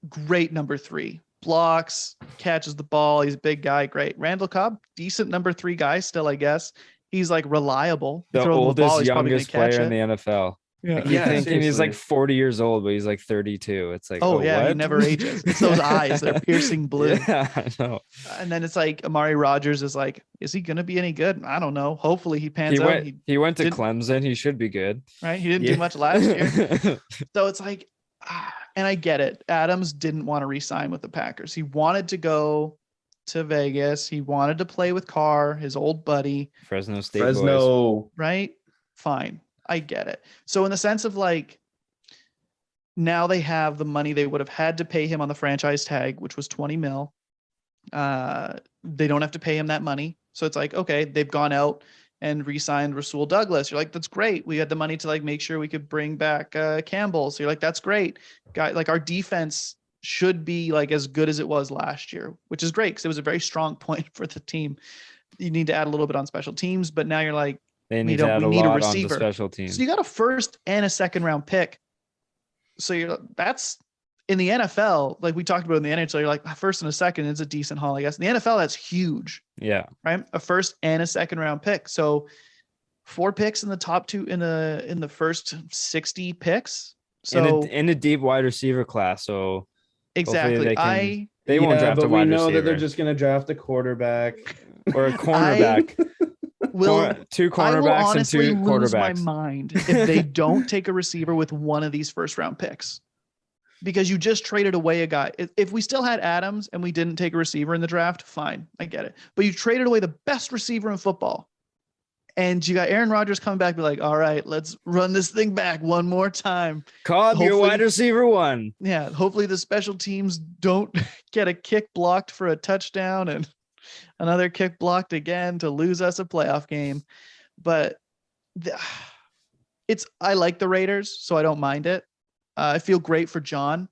great number 3. Blocks, catches the ball. He's a big guy. Great. Randall Cobb, decent number 3 guy still, I guess. He's like reliable. The Throw him the ball, oldest, he's probably gonna youngest catch player in it. the NFL. Yeah. I keep thinking he's like seriously. 40 years old, but he's like 32. It's like, Oh, yeah, he what? never ages. It's those eyes. They're piercing blue. Yeah, I know. And then it's like Amari Rogers is like, is he going to be any good? I don't know. Hopefully he pans out. He went to didn't- Clemson. He should be good. Right? He didn't do much last year. So it's like, and I get it. Adams didn't want to re-sign with the Packers. He wanted to go to Vegas. He wanted to play with Carr, his old buddy. Fresno State boys. Fresno. Right? Fine. I get it. So in the sense of like, now they have the money they would have had to pay him on the franchise tag, which was 20 mil. They don't have to pay him that money. So it's like, okay, they've gone out and re-signed Rasul Douglas. You're like, that's great. We had the money to like make sure we could bring back Campbell. So you're like, that's great. Guy, like our defense should be like as good as it was last year, which is great because it was a very strong point for the team. You need to add a little bit on special teams, but now you're like, They need to add a we need a lot on the receiver. special teams. So you got a first and a second round pick. So that's in the NFL, like we talked about in the NHL, you're like a first and a second is a decent haul, I guess. In the NFL, that's huge, Yeah. right? A first and a second round pick. So 4 picks in the top 2 in the first 60 picks. So in a deep wide receiver class. So exactly. they won't draft a but we wide know receiver that they're just going to draft a quarterback. or a cornerback. will 2 I will cornerbacks and honestly 2 lose my quarterbacks. mind if they don't take a receiver with one of these first round picks, because you just traded away a guy. If we still had Adams and we didn't take a receiver in the draft, fine, I get it. But you traded away the best receiver in football, and you got Aaron Rodgers coming back, be like, all right, let's run this thing back one more time. Cobb, your Hopefully- wide receiver 1. Yeah, hopefully the special teams don't get a kick blocked for a touchdown and another kick blocked again to lose us a playoff game. But I like the Raiders, so I don't mind it. I feel great for Johnny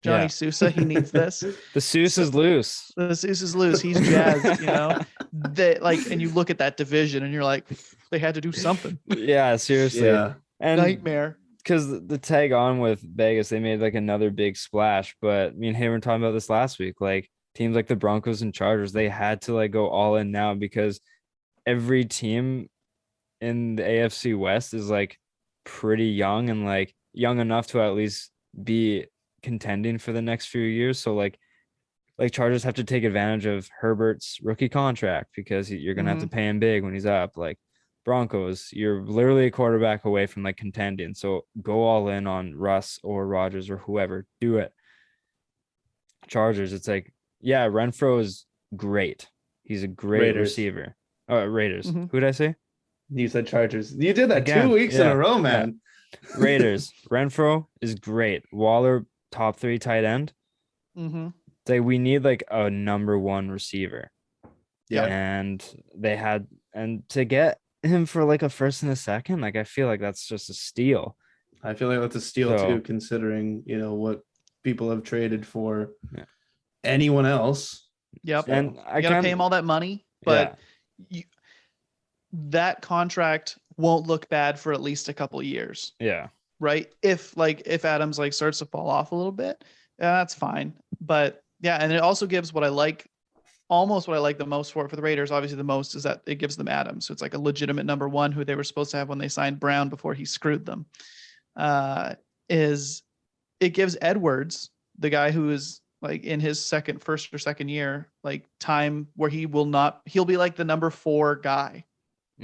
Yeah. Sousa. He needs this. The Seuss is loose. The Sousa is loose. He's jazzed, you know. And you look at that division and you're like, they had to do something. Yeah, seriously. Yeah. And Nightmare. because the tag on with Vegas, they made like another big splash. But me and Haydn were talking about this last week. Like teams like the Broncos and Chargers, they had to like go all in now because every team in the AFC West is like pretty young and like young enough to at least be contending for the next few years. So like Chargers have to take advantage of Herbert's rookie contract because you're gonna have to pay him big when he's up. Like Broncos, you're literally a quarterback away from like contending. So go all in on Russ or Rodgers or whoever. Do it. Chargers, it's like, yeah, Renfro is great. He's a great Raiders. receiver. Raiders. Mhm. Who did I say? You said Chargers. You did that Again, 2 weeks in yeah, a row, man. Raiders. Renfro is great. Waller, top 3 tight end. Mm-hmm. It's like we need like a number 1 receiver. Yeah. And to get him for like a first and a second, like I feel like that's just a steal. I feel like that's a steal So- too, considering, what people have traded for Yeah. anyone else. Yep. And You I gotta kind pay him all that money, but that contract won't look bad for at least a couple years. yeah. right? If Adams like starts to fall off a little bit, yeah, that's fine. But yeah, and it also gives what I like the most for the Raiders. Obviously, the most is that it gives them Adams. So it's like a legitimate number one who they were supposed to have when they signed Brown before he screwed them. Is it gives Edwards, the guy who is like in his first or second year, like time where he'll be like the number 4 guy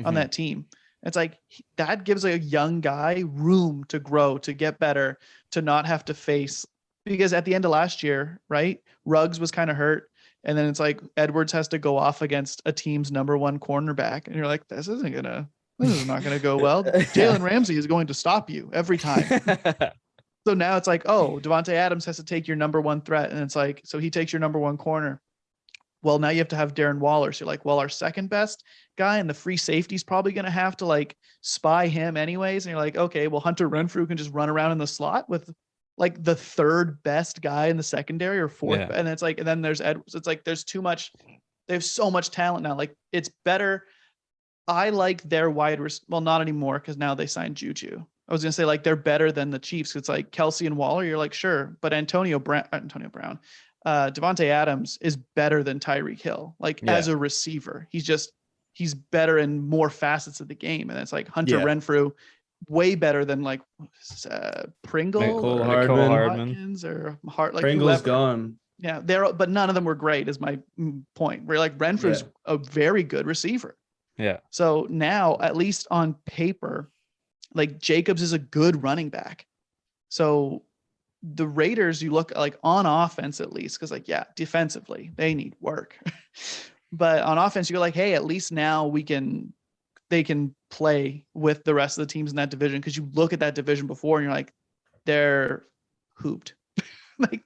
on that team. It's like that gives a young guy room to grow, to get better, to not have to face, because at the end of last year, right, Ruggs was kind of hurt. And then it's like Edwards has to go off against a team's number 1 cornerback. And you're like, this is not going to go well. Jalen Ramsey is going to stop you every time. So now it's like, oh, Devonta Adams has to take your number 1 threat. And it's like, so he takes your number 1 corner. Well, now you have to have Darren Waller. So you're like, well, our second best guy and the free safety is probably going to have to like spy him anyways. And you're like, okay, well, Hunter Renfrew can just run around in the slot with like the 3rd best guy in the secondary or 4th. Yeah. And it's like, and then there's Edwards. It's like, there's too much. They have so much talent now. Like it's better. I like their well, not anymore, because now they signed Juju. I was going to say like they're better than the Chiefs. It's like Kelsey and Waller. You're like, sure. But Antonio Brown, Devonta Adams is better than Tyreek Hill. Like as a receiver, he's better in more facets of the game. And it's like Hunter Renfrew, way better than like Pringle or Hardman or like Pringle's whoever. Gone. Yeah, but none of them were great. Is my point. Where like Renfrew's a very good receiver. Yeah. So now, at least on paper, like Jacobs is a good running back. So the Raiders, you look like on offense at least, because like, defensively they need work. But on offense, you're like, hey, at least now they can play with the rest of the teams in that division, because you look at that division before and you're like, they're hooped.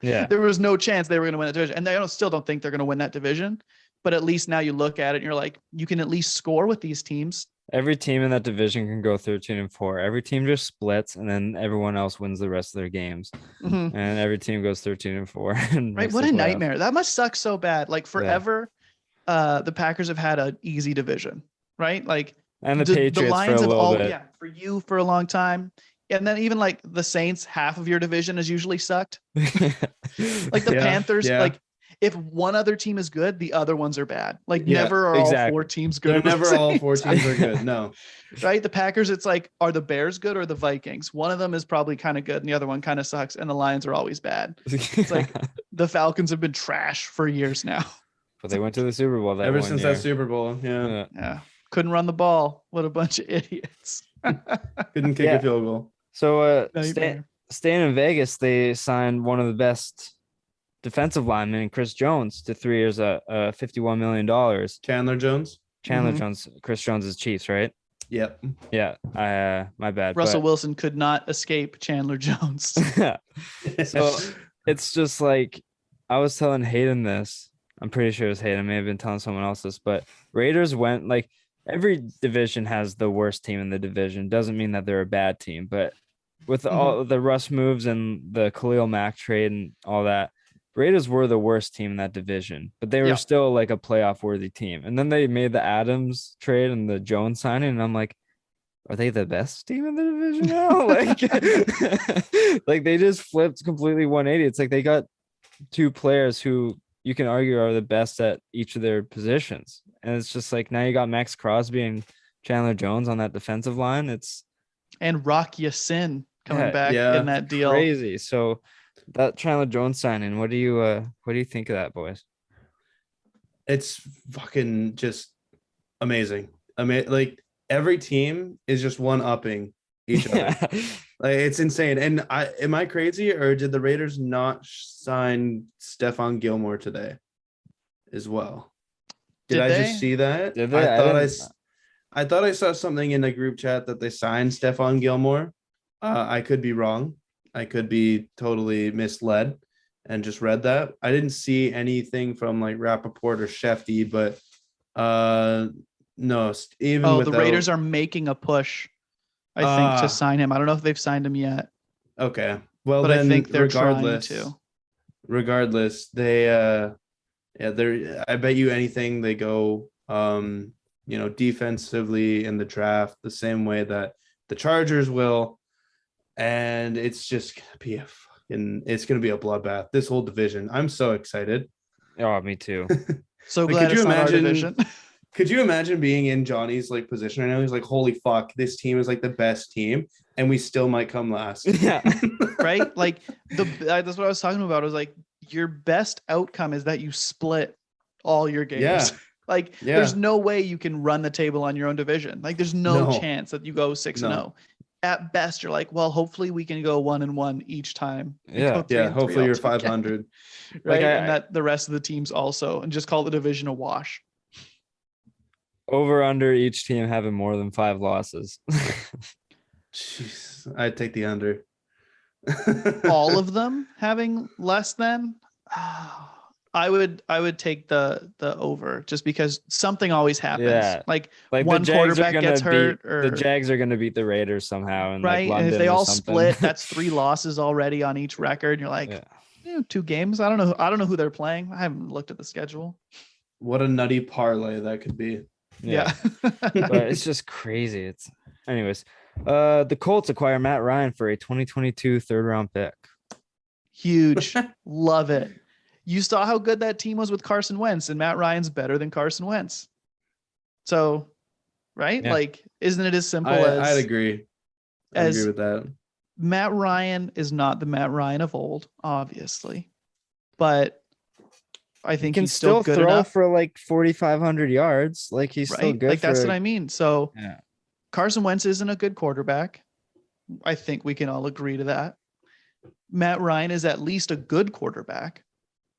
There was no chance they were going to win that division. And they still don't think they're going to win that division. But at least now you look at it and you're like, you can at least score with these teams. Every team in that division can go 13-4. Every team just splits, and then everyone else wins the rest of their games. And every team goes 13-4. Right? What a nightmare! That must suck so bad. Like forever, the Packers have had an easy division, right? Like, and the Patriots the Lions for a little bit. Yeah, for you for a long time. And then even like the Saints, half of your division has usually sucked. Like the Panthers, like. If one other team is good, the other ones are bad. Like never are all 4 teams good. They're never all 4 teams are good. No. Right? The Packers, it's like, are the Bears good or the Vikings? One of them is probably kind of good and the other one kind of sucks. And the Lions are always bad. It's like the Falcons have been trash for years now. But they went to the Super Bowl ever since that Super Bowl. Yeah. Couldn't run the ball. What a bunch of idiots. Couldn't kick a field goal. So staying in Vegas, they signed one of the best defensive lineman, Chris Jones, to 3 years at $51 million. Chandler Jones. Jones. Chris Jones is Chiefs, right? Yep. Yeah. My bad. Russell Wilson could not escape Chandler Jones. So it's just like, I was telling Haydn this. I'm pretty sure it was Haydn. I may have been telling someone else this, but Raiders went like, every division has the worst team in the division. Doesn't mean that they're a bad team, but with all the Russ moves and the Khalil Mack trade and all that, Raiders were the worst team in that division, but they were still like a playoff worthy team. And then they made the Adams trade and the Jones signing. And I'm like, are they the best team in the division now? Like they just flipped completely 180. It's like they got 2 players who you can argue are the best at each of their positions. And it's just like, now you got Max Crosby and Chandler Jones on that defensive line. And Rock Ya-Sin coming back in that deal. Crazy. So that Chandler Jones signing, what do you think of that, boys? It's fucking just amazing. I mean, like every team is just one-upping each other. Like it's insane. And am I crazy, or did the Raiders not sign Stephon Gilmore today as well? Did I just see that? Did they? I thought I saw something in the group chat that they signed Stephon Gilmore. I could be wrong. I could be totally misled and just read that. I didn't see anything from like Rappaport or Shefty, but no, even the Raiders are making a push, I think, to sign him. I don't know if they've signed him yet. Okay. Well, but then, I think they're regardless, trying to. Regardless, they I bet you anything they go defensively in the draft the same way that the Chargers will. and it's just it's gonna be a bloodbath. This whole division. I'm so excited. Oh, me too. So Like, glad could you it's not our imagine- division. Could you imagine being in Johnny's like position right now? He's like, holy fuck, this team is like the best team, and we still might come last. Yeah. Right? Like that's what I was talking about. I was like, your best outcome is that you split all your games. Yeah. Like Yeah. there's no way you can run the table on your own division. Like there's no No. chance that you go 6-0. No. At best, you're like, well, hopefully we can go 1-1 each time. and Yeah. go 3-3 Yeah, hopefully you're altogether, 500. right? Like, And that the rest of the teams also, and just call the division a wash. Over under each team having more than 5 losses. Jeez, I'd take the under. All of them having less than. I would take the over just because something always happens. Yeah. Like Like one the Jags are quarterback gonna gets hurt, beat or the Jags are gonna beat the Raiders somehow, and right. like And if London they or all something. split, that's 3 losses already on each record. You're like, Yeah. 2 games. I don't know. I don't know who they're playing. I haven't looked at the schedule. What a nutty parlay that could be. Yeah. But it's just crazy. It's anyways. The Colts acquire Matt Ryan for a 2022 third-round pick. Huge. Love it. You saw how good that team was with Carson Wentz, and Matt Ryan's better than Carson Wentz. So, right? Yeah. Like, isn't it as simple I'd as agree. I'd agree with that. Matt Ryan is not the Matt Ryan of old, obviously, but I think He can he's still good throw enough, for like 4,500 yards. Like he's still right? good. Like that's for, what I mean. So Yeah. Carson Wentz isn't a good quarterback. I think we can all agree to that. Matt Ryan is at least a good quarterback.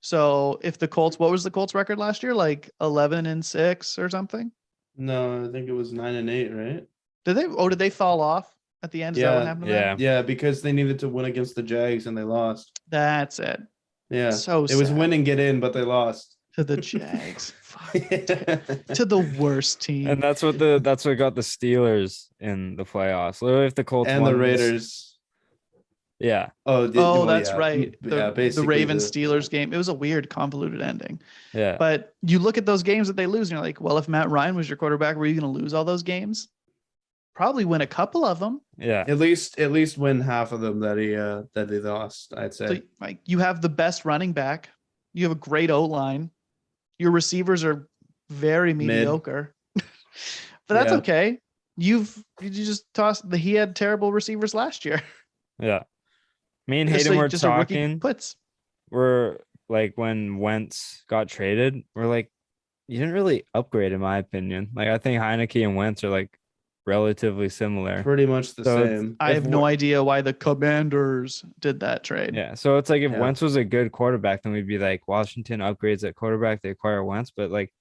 So if the Colts, what was the Colts record last year? Like 11-6 or something? No, I think it was 9-8, right? Did they fall off at the end? Is that what happened to them? Yeah, because they needed to win against the Jags and they lost. That's it. Yeah. So it was sad. win and get in, but they lost. To the Jags. Fuck. To the worst team. And that's what got the Steelers in the playoffs. Literally, if the Colts and won the this- Raiders. yeah, Oh, that's right. The basically Ravens Steelers game. It was a weird, convoluted ending. yeah. But you look at those games that they lose, and you're like, well, if Matt Ryan was your quarterback, were you going to lose all those games? Probably win a couple of them. Yeah. At least win half of them that he lost, I'd say. So, like, you have the best running back. You have a great O-line. Your receivers are very mediocre. But that's Yeah. okay. You just tossed he had terrible receivers last year. Yeah. Me and Just Haydn were just a rookie talking. puts. We're like when Wentz got traded, we're like, you didn't really upgrade, in my opinion. Like I think Heineke and Wentz are like relatively similar. Pretty much the So it's- same. I If have no idea why the Commanders did that trade. Yeah. So it's like if Yeah. Wentz was a good quarterback, then we'd be like Washington upgrades at quarterback, they acquire Wentz. But like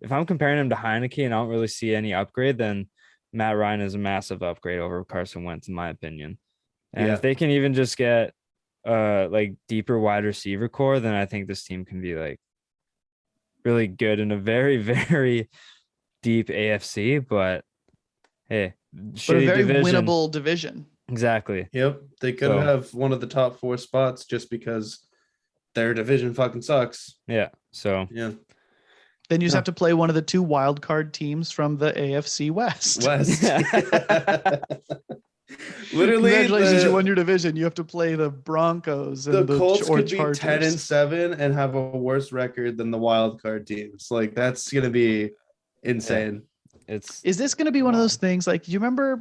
if I'm comparing him to Heineke and I don't really see any upgrade, then Matt Ryan is a massive upgrade over Carson Wentz, in my opinion. And Yeah. if they can even just get like deeper wide receiver core, then I think this team can be like really good in a very, very deep AFC. But hey, But a shitty very division. winnable division. Exactly. Yep. They could So- have one of the top 4 spots just because their division fucking sucks. Yeah. So Yeah. Then you just Yeah. have to play one of the 2 wild card teams from the AFC West. West. Literally, Congratulations, you won your division. You have to play the Broncos and the Colts or could be Chargers. 10-7 and have a worse record than the wild card teams. Like that's gonna be insane. it's Is this going to be one of those things like you remember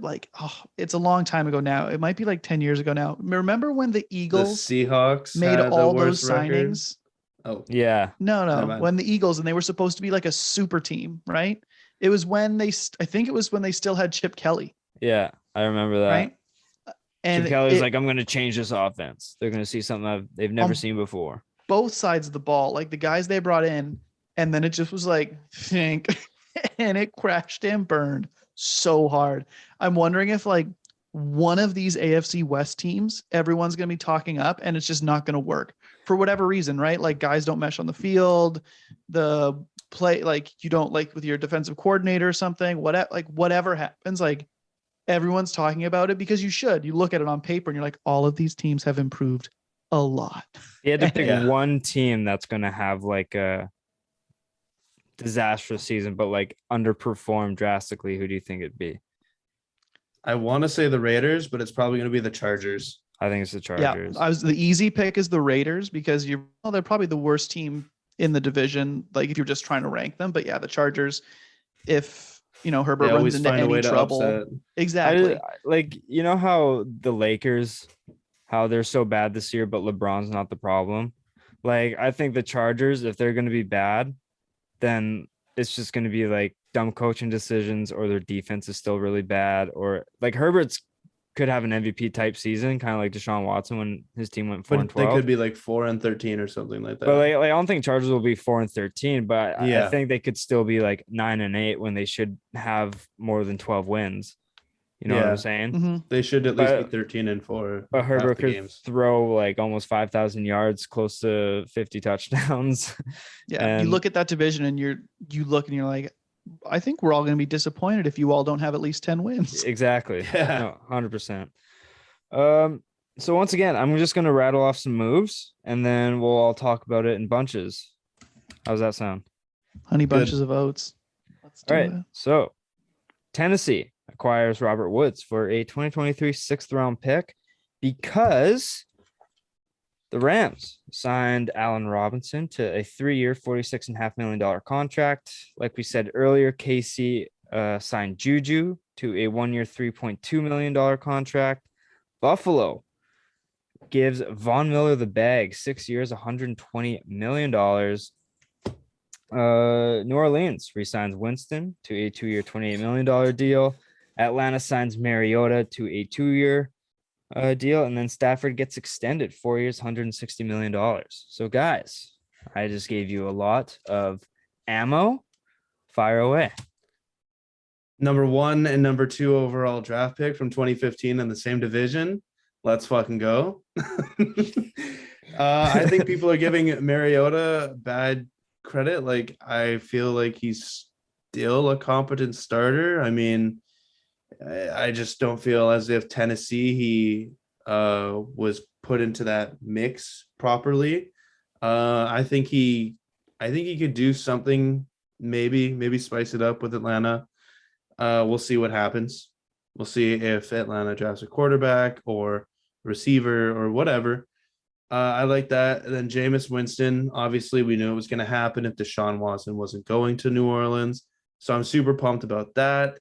it's a long time ago now. It might be like 10 years ago now. Remember when the The Eagles Seahawks made had the all those worst record. signings? Oh, yeah. No, Never mind. when the Eagles, and they were supposed to be like a super team, right? It was when I think it was when they still had Chip Kelly, Yeah. I remember that. right? And Chip Kelly's it- like, I'm going to change this offense. They're going to see something they've never On seen before. both sides of the ball, like the guys they brought in, and then it just was like, think, and it crashed and burned so hard. I'm wondering if like one of these AFC West teams, everyone's going to be talking up and it's just not going to work for whatever reason, right? Like guys don't mesh on the field, the play, like you don't like with your defensive coordinator or something, whatever happens, like everyone's talking about it because you should. You look at it on paper and you're like, all of these teams have improved a lot. He had to pick Yeah. one team that's going to have like a disastrous season, but like underperform drastically. Who do you think it'd be? I want to say the Raiders, but it's probably going to be the Chargers. I think it's the Chargers. Yeah, the easy pick is the Raiders because they're probably the worst team in the division. Like if you're just trying to rank them, but yeah, the Chargers. If Herbert They runs always into find a any way to trouble, upset. exactly. Like how the Lakers, how they're so bad this year, but LeBron's not the problem. Like I think the Chargers, if they're going to be bad, then it's just going to be like dumb coaching decisions, or their defense is still really bad, or like Herbert's could have an MVP type season, kind of like Deshaun Watson when his team went 4-12. They could be like 4-13 or something like that. But like I don't think Chargers will be 4-13, but Yeah. I think they could still be like 9-8 when they should have more than 12 wins. You know what I'm saying? Mm-hmm. They should at least be 13-4. But Herbert could throw like almost 5,000 yards, close to 50 touchdowns. Yeah, And you look at that division and you look and you're like, I think we're all going to be disappointed if you all don't have at least 10 wins. Exactly. Yeah. No, 100%. So once again, I'm just going to rattle off some moves and then we'll all talk about it in bunches. How's that sound? Honey bunches of oats. Let's do All right. it. So Tennessee acquires Robert Woods for a 2023 6th round pick because the Rams signed Allen Robinson to a 3-year, $46.5 million contract. Like we said earlier, KC signed Juju to a 1-year, $3.2 million contract. Buffalo gives Von Miller the bag, 6 years, $120 million. New Orleans resigns Winston to a 2-year, $28 million deal. Atlanta signs Mariota to a 2-year deal, and then Stafford gets extended 4 years, $160 million. So, guys, I just gave you a lot of ammo. Fire away. Number 1 and number 2 overall draft pick from 2015 in the same division. Let's fucking go. I think people are giving Mariota bad credit. Like, I feel like he's still a competent starter. I mean, I just don't feel as if Tennessee, he was put into that mix properly. I think he could do something, maybe spice it up with Atlanta. We'll see what happens. We'll see if Atlanta drafts a quarterback or receiver or whatever. I like that. And then Jameis Winston, obviously we knew it was going to happen if Deshaun Watson wasn't going to New Orleans. So I'm super pumped about that.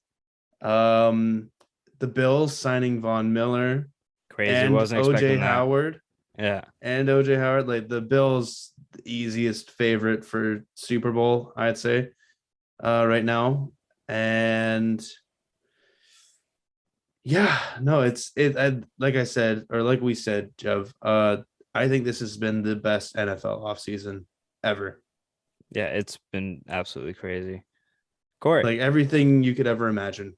The Bills signing Von Miller. Crazy. And Wasn't expecting OJ that. Howard. Yeah. And OJ Howard, like the Bills, the easiest favorite for Super Bowl, I'd say, right now. And yeah, no, like I said, or like we said, Jeff, I think this has been the best NFL offseason ever. Yeah, it's been absolutely crazy. Corey. Like everything you could ever imagine.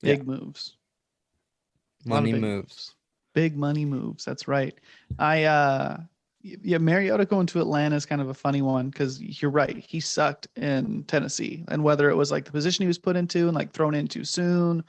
Big moves. Money moves. Big money moves. That's right. Mariota going to Atlanta is kind of a funny one because you're right. He sucked in Tennessee, and whether it was like the position he was put into and like thrown in too soon,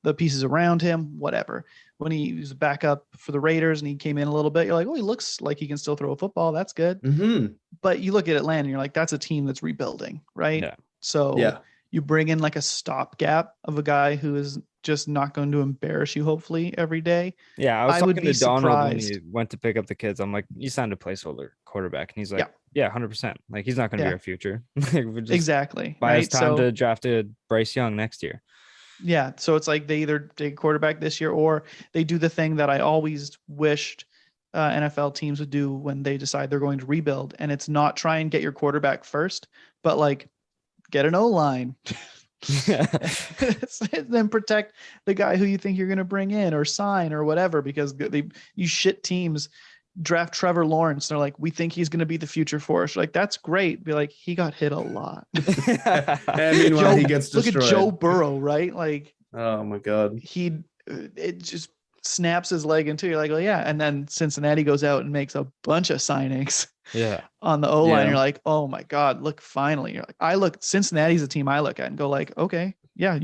the pieces around him, whatever. When he was back up for the Raiders and he came in a little bit, you're like, oh, he looks like he can still throw a football. That's good. Mm-hmm. But you look at Atlanta and you're like, that's a team that's rebuilding, right? Yeah. So Yeah. you bring in like a stopgap of a guy who is just not going to embarrass you, hopefully, every day. Yeah, I was would talking be to Donald when surprised. he went to pick up the kids. I'm like, you signed a placeholder quarterback. And he's like, yeah, 100%. Like, he's not going to be Yeah. our future. We're just Exactly. buy us Right. time to draft a Bryce Young next year. Yeah. So it's like they either take a quarterback this year or they do the thing that I always wished NFL teams would do when they decide they're going to rebuild. And it's not try and get your quarterback first, but like get an O-line. Then protect the guy who you think you're going to bring in or sign or whatever, because you shit teams draft Trevor Lawrence. They're like, we think he's going to be the future for us. Like, that's great. Be like, he got hit a lot. And meanwhile, he gets destroyed. Look at Joe Burrow, right? Like, oh my God. It just snaps his leg into. You're like, well, yeah. And then Cincinnati goes out and makes a bunch of signings. Yeah. On the O-line, Yeah. You're like, oh my God, look, finally. You're like, Cincinnati's a team I look at and go like, okay, yeah,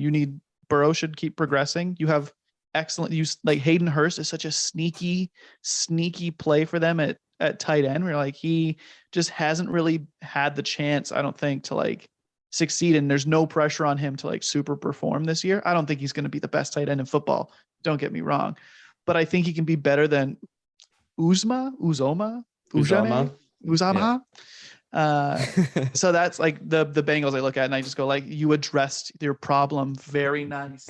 Burrow should keep progressing. You have excellent use. Like Haydn Hurst is such a sneaky play for them at tight end. Where like he just hasn't really had the chance, I don't think, to like succeed and there's no pressure on him to like super perform this year, I don't think he's going to be the best tight end in football. Don't get me wrong. But I think he can be better than Uzomah. Yeah. So that's like the Bengals I look at and I just go like, you addressed your problem. Very nice.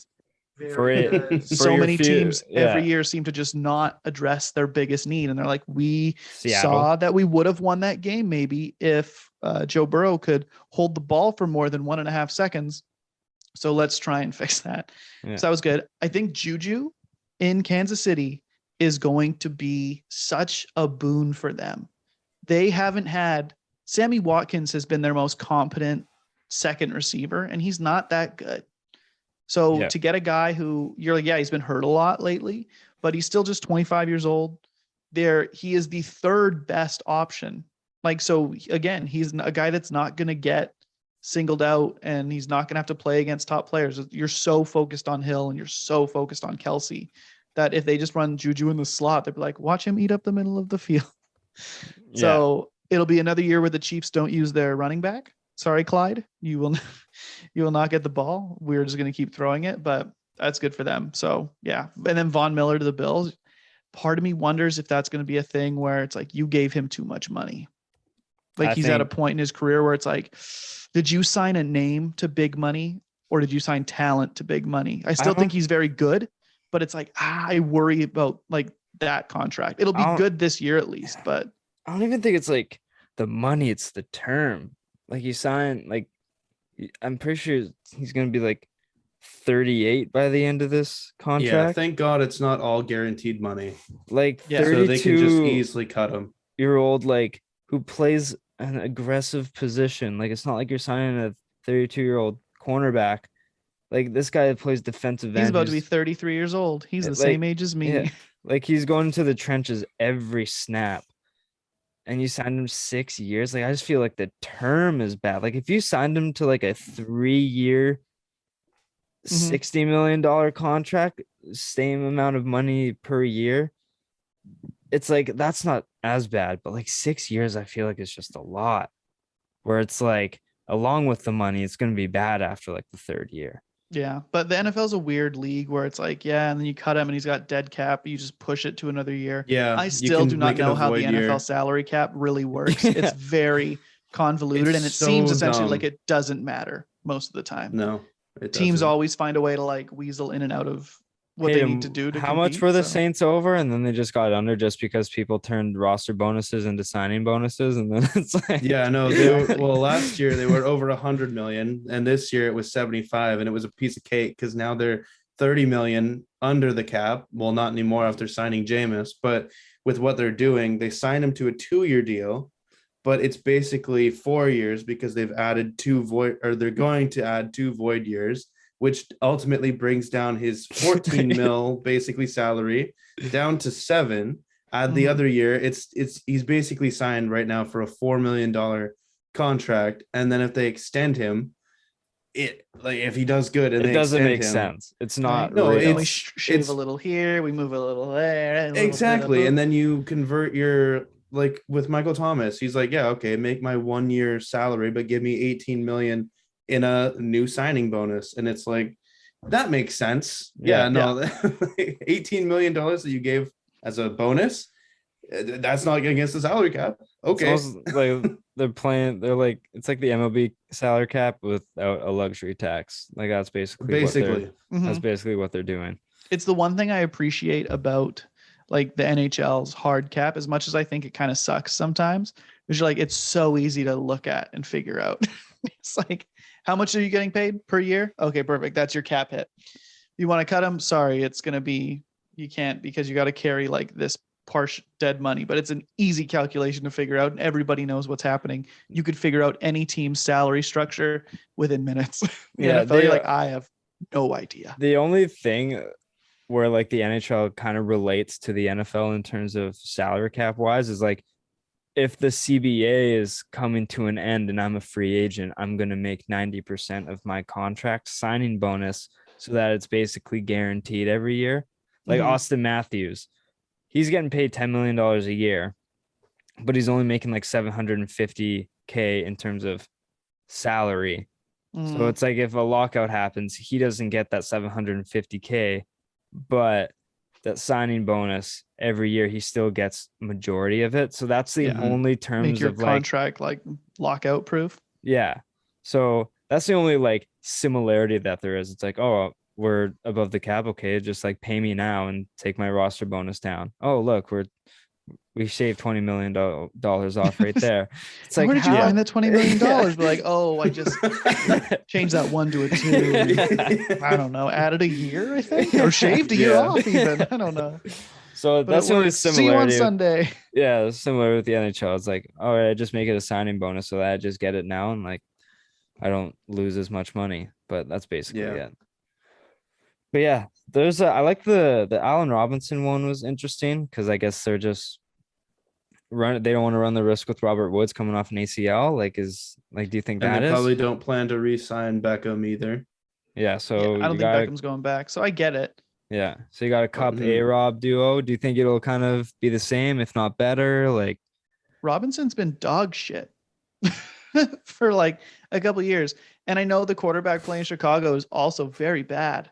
Very good. So many teams every year seem to just not address their biggest need. And they're like, we saw that we would have won that game maybe if Joe Burrow could hold the ball for more than 1.5 seconds. So let's try and fix that. Yeah. So that was good. I think Juju in Kansas City is going to be such a boon for them. They haven't had Sammy Watkins has been their most competent second receiver, and he's not that good. So to get a guy who you're like, yeah, he's been hurt a lot lately, but he's still just 25 years old. He is the third best option. Like, so again, he's a guy that's not going to get singled out and he's not going to have to play against top players. You're so focused on Hill and you're so focused on Kelsey that if they just run Juju in the slot, they'd be like, watch him eat up the middle of the field. So it'll be another year where the Chiefs don't use their running back. Sorry, Clyde, you will not get the ball. We're just going to keep throwing it, but that's good for them. So yeah. And then Von Miller to the Bills. Part of me wonders if that's going to be a thing where it's like, you gave him too much money. Like he's at a point in his career where it's like, did you sign a name to big money or did you sign talent to big money? I still think he's very good, but it's like, I worry about like that contract. It'll be good this year at least, but I don't even think it's like the money. It's the term. Like you sign, like I'm pretty sure he's going to be like 38 by the end of this contract. Yeah, thank God it's not all guaranteed money. Like 32 so they can just easily cut him. Year old, like who plays an aggressive position. Like it's not like you're signing a 32-year-old cornerback. Like this guy plays defensive end. He's about to be 33 years old. He's the same age as me. Yeah, like he's going into the trenches every snap. And you signed him 6 years. Like I just feel like the term is bad. Like if you signed him to like a 3-year, $60 million contract, same amount of money per year, it's like that's not as bad. But like 6 years, I feel like it's just a lot. Where it's like, along with the money, it's going to be bad after like the 3rd year. Yeah, but the NFL is a weird league where it's like, yeah, and then you cut him and he's got dead cap. You just push it to another year. Yeah, I still do not know how the NFL salary cap really works. It's very convoluted, and it seems essentially like it doesn't matter most of the time. No, teams always find a way to like weasel in and out of what they need to do to how much were the Saints over, and then they just got under just because people turned roster bonuses into signing bonuses, and then it's like last year they were over 100 million, and this year it was 75, and it was a piece of cake because now they're 30 million under the cap. Well, not anymore after signing Jameis, but with what they're doing, they signed him to a 2-year deal, but it's basically 4 years because they've added they're going to add 2 void years, which ultimately brings down his 14 mil basically salary down to 7. Add the other year, he's basically signed right now for a $4 million contract, and then if they extend him, if he does good and it doesn't make sense. It's not. No, we shave a little here, we move a little there. Exactly, and then you convert your like with Michael Thomas. He's like, yeah, okay, make my 1 year salary, but give me 18 million in a new signing bonus. And it's like, that makes sense. $18 million that you gave as a bonus, that's not against the salary cap. Okay. Like they're like, it's like the MLB salary cap without a luxury tax. Like that's basically that's basically what they're doing. It's the one thing I appreciate about like the NHL's hard cap, as much as I think it kind of sucks sometimes, because you're like, it's so easy to look at and figure out. It's like, how much are you getting paid per year? Okay, perfect. That's your cap hit. You want to cut them? Sorry, it's going to be, you can't, because you got to carry like this partial dead money, but it's an easy calculation to figure out. And everybody knows what's happening. You could figure out any team's salary structure within minutes. You're like, I have no idea. The only thing where like the NHL kind of relates to the NFL in terms of salary cap wise is like, if the CBA is coming to an end and I'm a free agent, I'm going to make 90% of my contract signing bonus so that it's basically guaranteed every year. Like Austin Matthews, he's getting paid $10 million a year, but he's only making like $750K in terms of salary. So it's like if a lockout happens, he doesn't get that $750K, but that signing bonus every year, he still gets majority of it. So that's the only terms Make your of like contract like lockout proof. Yeah. So that's the only like similarity that there is. It's like, oh, we're above the cap. Okay, just like pay me now and take my roster bonus down. Oh, look, we shaved $20 million off right there. It's like, where did you how? find that $20 million? But like, oh, I just changed that 1 to a 2. And, I don't know, added a year, I think, or shaved a year off even. I don't know. So But that's the only see you on similarity. Sunday. Yeah, similar with the NHL. It's like, all right, just make it a signing bonus so that I just get it now and like I don't lose as much money. But that's basically it. But yeah, I like the Allen Robinson one was interesting because I guess they're just they don't want to run the risk with Robert Woods coming off an ACL. Do you think and that they is? probably don't plan to re-sign Beckham either. Yeah, so I don't think Beckham's going back, so I get it. Yeah, so you got a Cup A-Rob duo. Do you think it'll kind of be the same, if not better? Like Robinson's been dog shit for like a couple of years, and I know the quarterback play in Chicago is also very bad,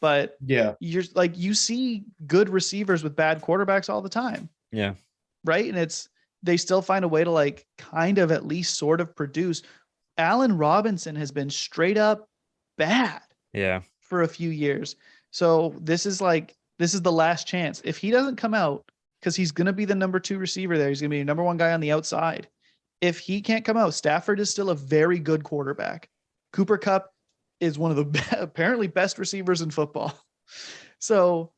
but you're like you see good receivers with bad quarterbacks all the time. Yeah. Right. And they still find a way to like kind of at least sort of produce. Allen Robinson has been straight up bad for a few years. So this is the last chance. If he doesn't come out, because he's going to be the number 2 receiver there, he's going to be the number 1 guy on the outside. If he can't come out, Stafford is still a very good quarterback. Cooper Kupp is one of the apparently best receivers in football. So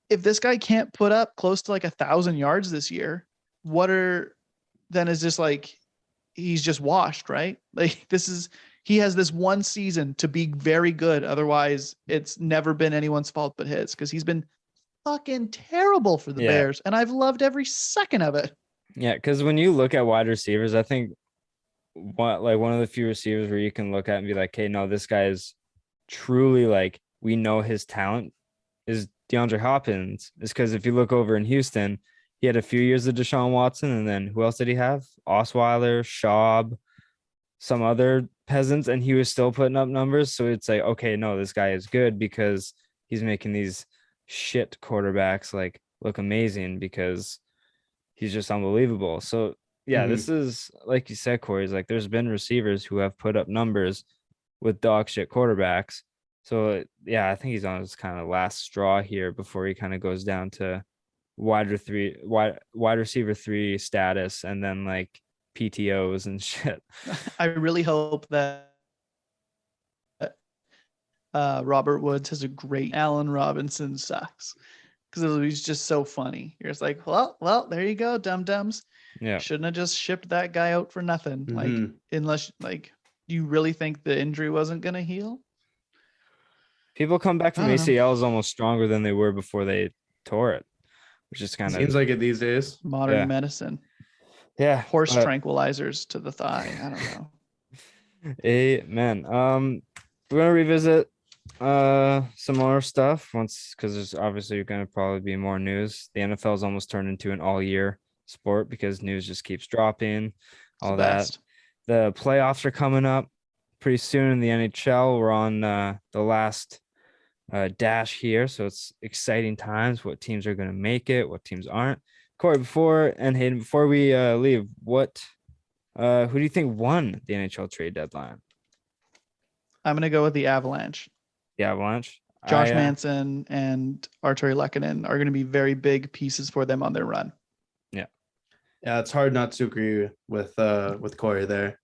if this guy can't put up close to like 1,000 yards this year, then is just like, he's just washed, right? Like he has this one season to be very good. Otherwise it's never been anyone's fault but his, because he's been fucking terrible for the Bears. And I've loved every second of it. Yeah. Cause when you look at wide receivers, I think one of the few receivers where you can look at and be like, hey, no, this guy is truly like, we know his talent is DeAndre Hopkins, is because if you look over in Houston, he had a few years of Deshaun Watson, and then who else did he have? Osweiler, Schaub, some other peasants, and he was still putting up numbers. So it's like, okay, no, this guy is good because he's making these shit quarterbacks like look amazing because he's just unbelievable. So yeah, this is like you said, Corey, is like there's been receivers who have put up numbers with dog shit quarterbacks. So yeah, I think he's on his kind of last straw here before he kind of goes down to wide receiver 3 status and then like PTOs and shit. I really hope that Robert Woods has a great Allen Robinson sucks, because he's just so funny. You're just like, well, there you go, dum-dums. Yeah, shouldn't have just shipped that guy out for nothing. Like, unless like you really think the injury wasn't gonna heal. People come back from ACLs almost stronger than they were before they tore it, which is kind of seems like it these days. Modern medicine. Yeah, horse tranquilizers to the thigh. I don't know. Amen. We're gonna revisit some more stuff once, because there's obviously going to probably be more news. The NFL is almost turned into an all-year sport because news just keeps dropping. All that. The playoffs are coming up pretty soon in the NHL. We're on the last dash here, so it's exciting times. What teams are going to make it? What teams aren't? Cory, Haydn, before we leave, who do you think won the NHL trade deadline? I'm going to go with the Avalanche. The Avalanche. Josh Manson and Arturi Lehkonen are going to be very big pieces for them on their run. Yeah, it's hard not to agree with Cory there.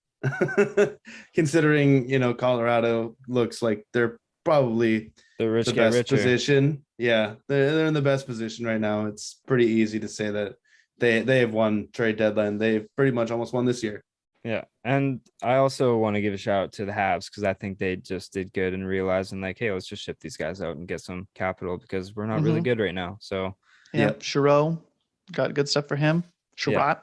Considering, Colorado looks like they're probably the best position. Yeah, they're in the best position right now. It's pretty easy to say that they have won trade deadline. They've pretty much almost won this year. Yeah, and I also want to give a shout out to the Habs because I think they just did good and realizing like, hey, let's just ship these guys out and get some capital because we're not really good right now. So yeah, Chirot got good stuff for him. Sherratt.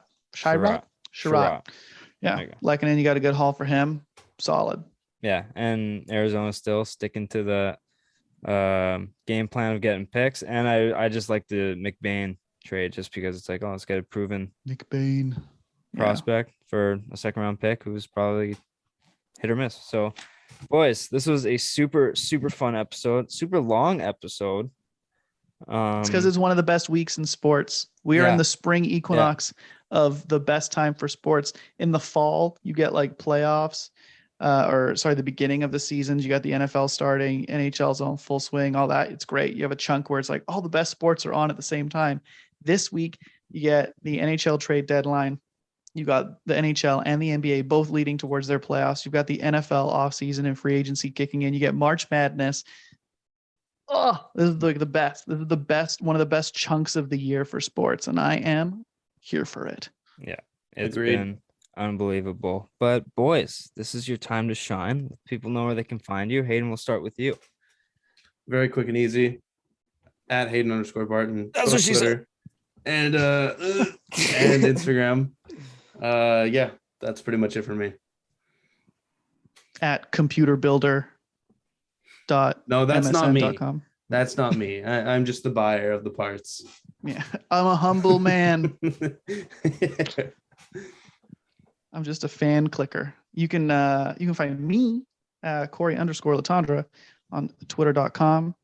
Yeah, Lehkonen, you got a good haul for him. Solid. Yeah, and Arizona still sticking to the game plan of getting picks, and I just like the McBain trade just because it's like, oh, let's get a proven McBain prospect for a second round pick who's probably hit or miss. So Boys, this was a super fun episode, super long episode. It's because it's one of the best weeks in sports. We are in the spring equinox of the best time for sports. In the fall, you get like playoffs, the beginning of the seasons. You got the NFL starting, NHL's on full swing, all that. It's great. You have a chunk where it's like all the best sports are on at the same time. This week, you get the NHL Trade Deadline. You got the NHL and the NBA both leading towards their playoffs. You've got the NFL offseason and free agency kicking in. You get March Madness. Oh, this is like the best. This is the best, one of the best chunks of the year for sports, and I am here for it. Yeah, it's been unbelievable. But boys, this is your time to shine. People know where they can find you. Haydn, we'll start with you. Very quick and easy. At Haydn_Barton. That's what she said. And and Instagram. Yeah, that's pretty much it for me. At computerbuilder. No, that's not me. .com. That's not me. I'm just the buyer of the parts. Yeah, I'm a humble man. I'm just a fan clicker. You can find me, Cory_Letendre on twitter.com.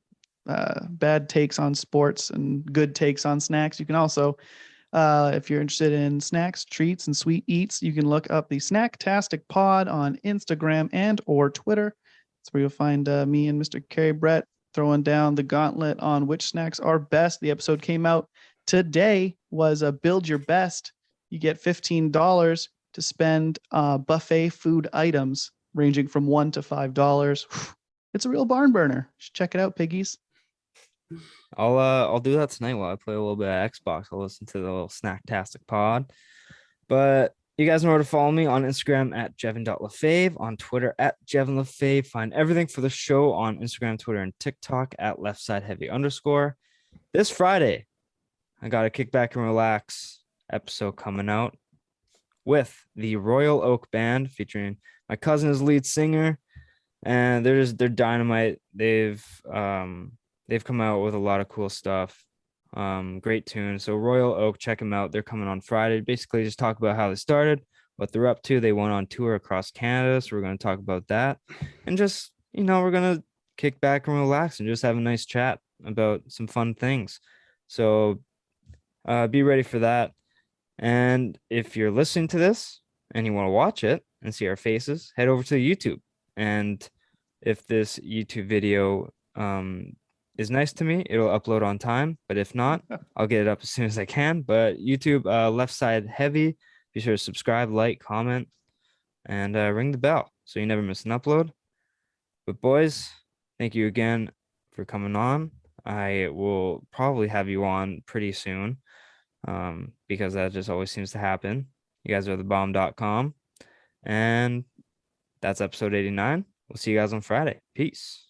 Bad takes on sports and good takes on snacks. You can also, if you're interested in snacks, treats, and sweet eats, you can look up the Snacktastic Pod on Instagram and or Twitter. That's where you'll find me and Mr. Carey Brett throwing down the gauntlet on which snacks are best. The episode came out today, was a build your best. You get $15 to spend buffet food items ranging from $1 to $5. It's a real barn burner. You should check it out, piggies. I'll do that tonight while I play a little bit of Xbox. I'll listen to the little Snacktastic Pod. But you guys know where to follow me on Instagram at Jevin.Lefave, on Twitter at JevinLefave. Find everything for the show on Instagram, Twitter, and TikTok at LeftsideHeavy_. This Friday, I got a kick back and relax episode coming out with the Royal Oak Band featuring my cousin as lead singer, and they're dynamite. They've come out with a lot of cool stuff. Great tune. So Royal Oak, check them out. They're coming on Friday. Basically just talk about how they started, what they're up to. They went on tour across Canada, so we're going to talk about that, and just, we're going to kick back and relax and just have a nice chat about some fun things. So be ready for that. And if you're listening to this and you want to watch it and see our faces, head over to YouTube. And if this YouTube video is nice to me, it'll upload on time. But if not, I'll get it up as soon as I can. But YouTube, Left Side Heavy, be sure to subscribe, like, comment, and ring the bell so you never miss an upload. But boys, thank you again for coming on. I will probably have you on pretty soon, because that just always seems to happen. You guys are thebomb.com. And that's episode 89. We'll see you guys on Friday. Peace.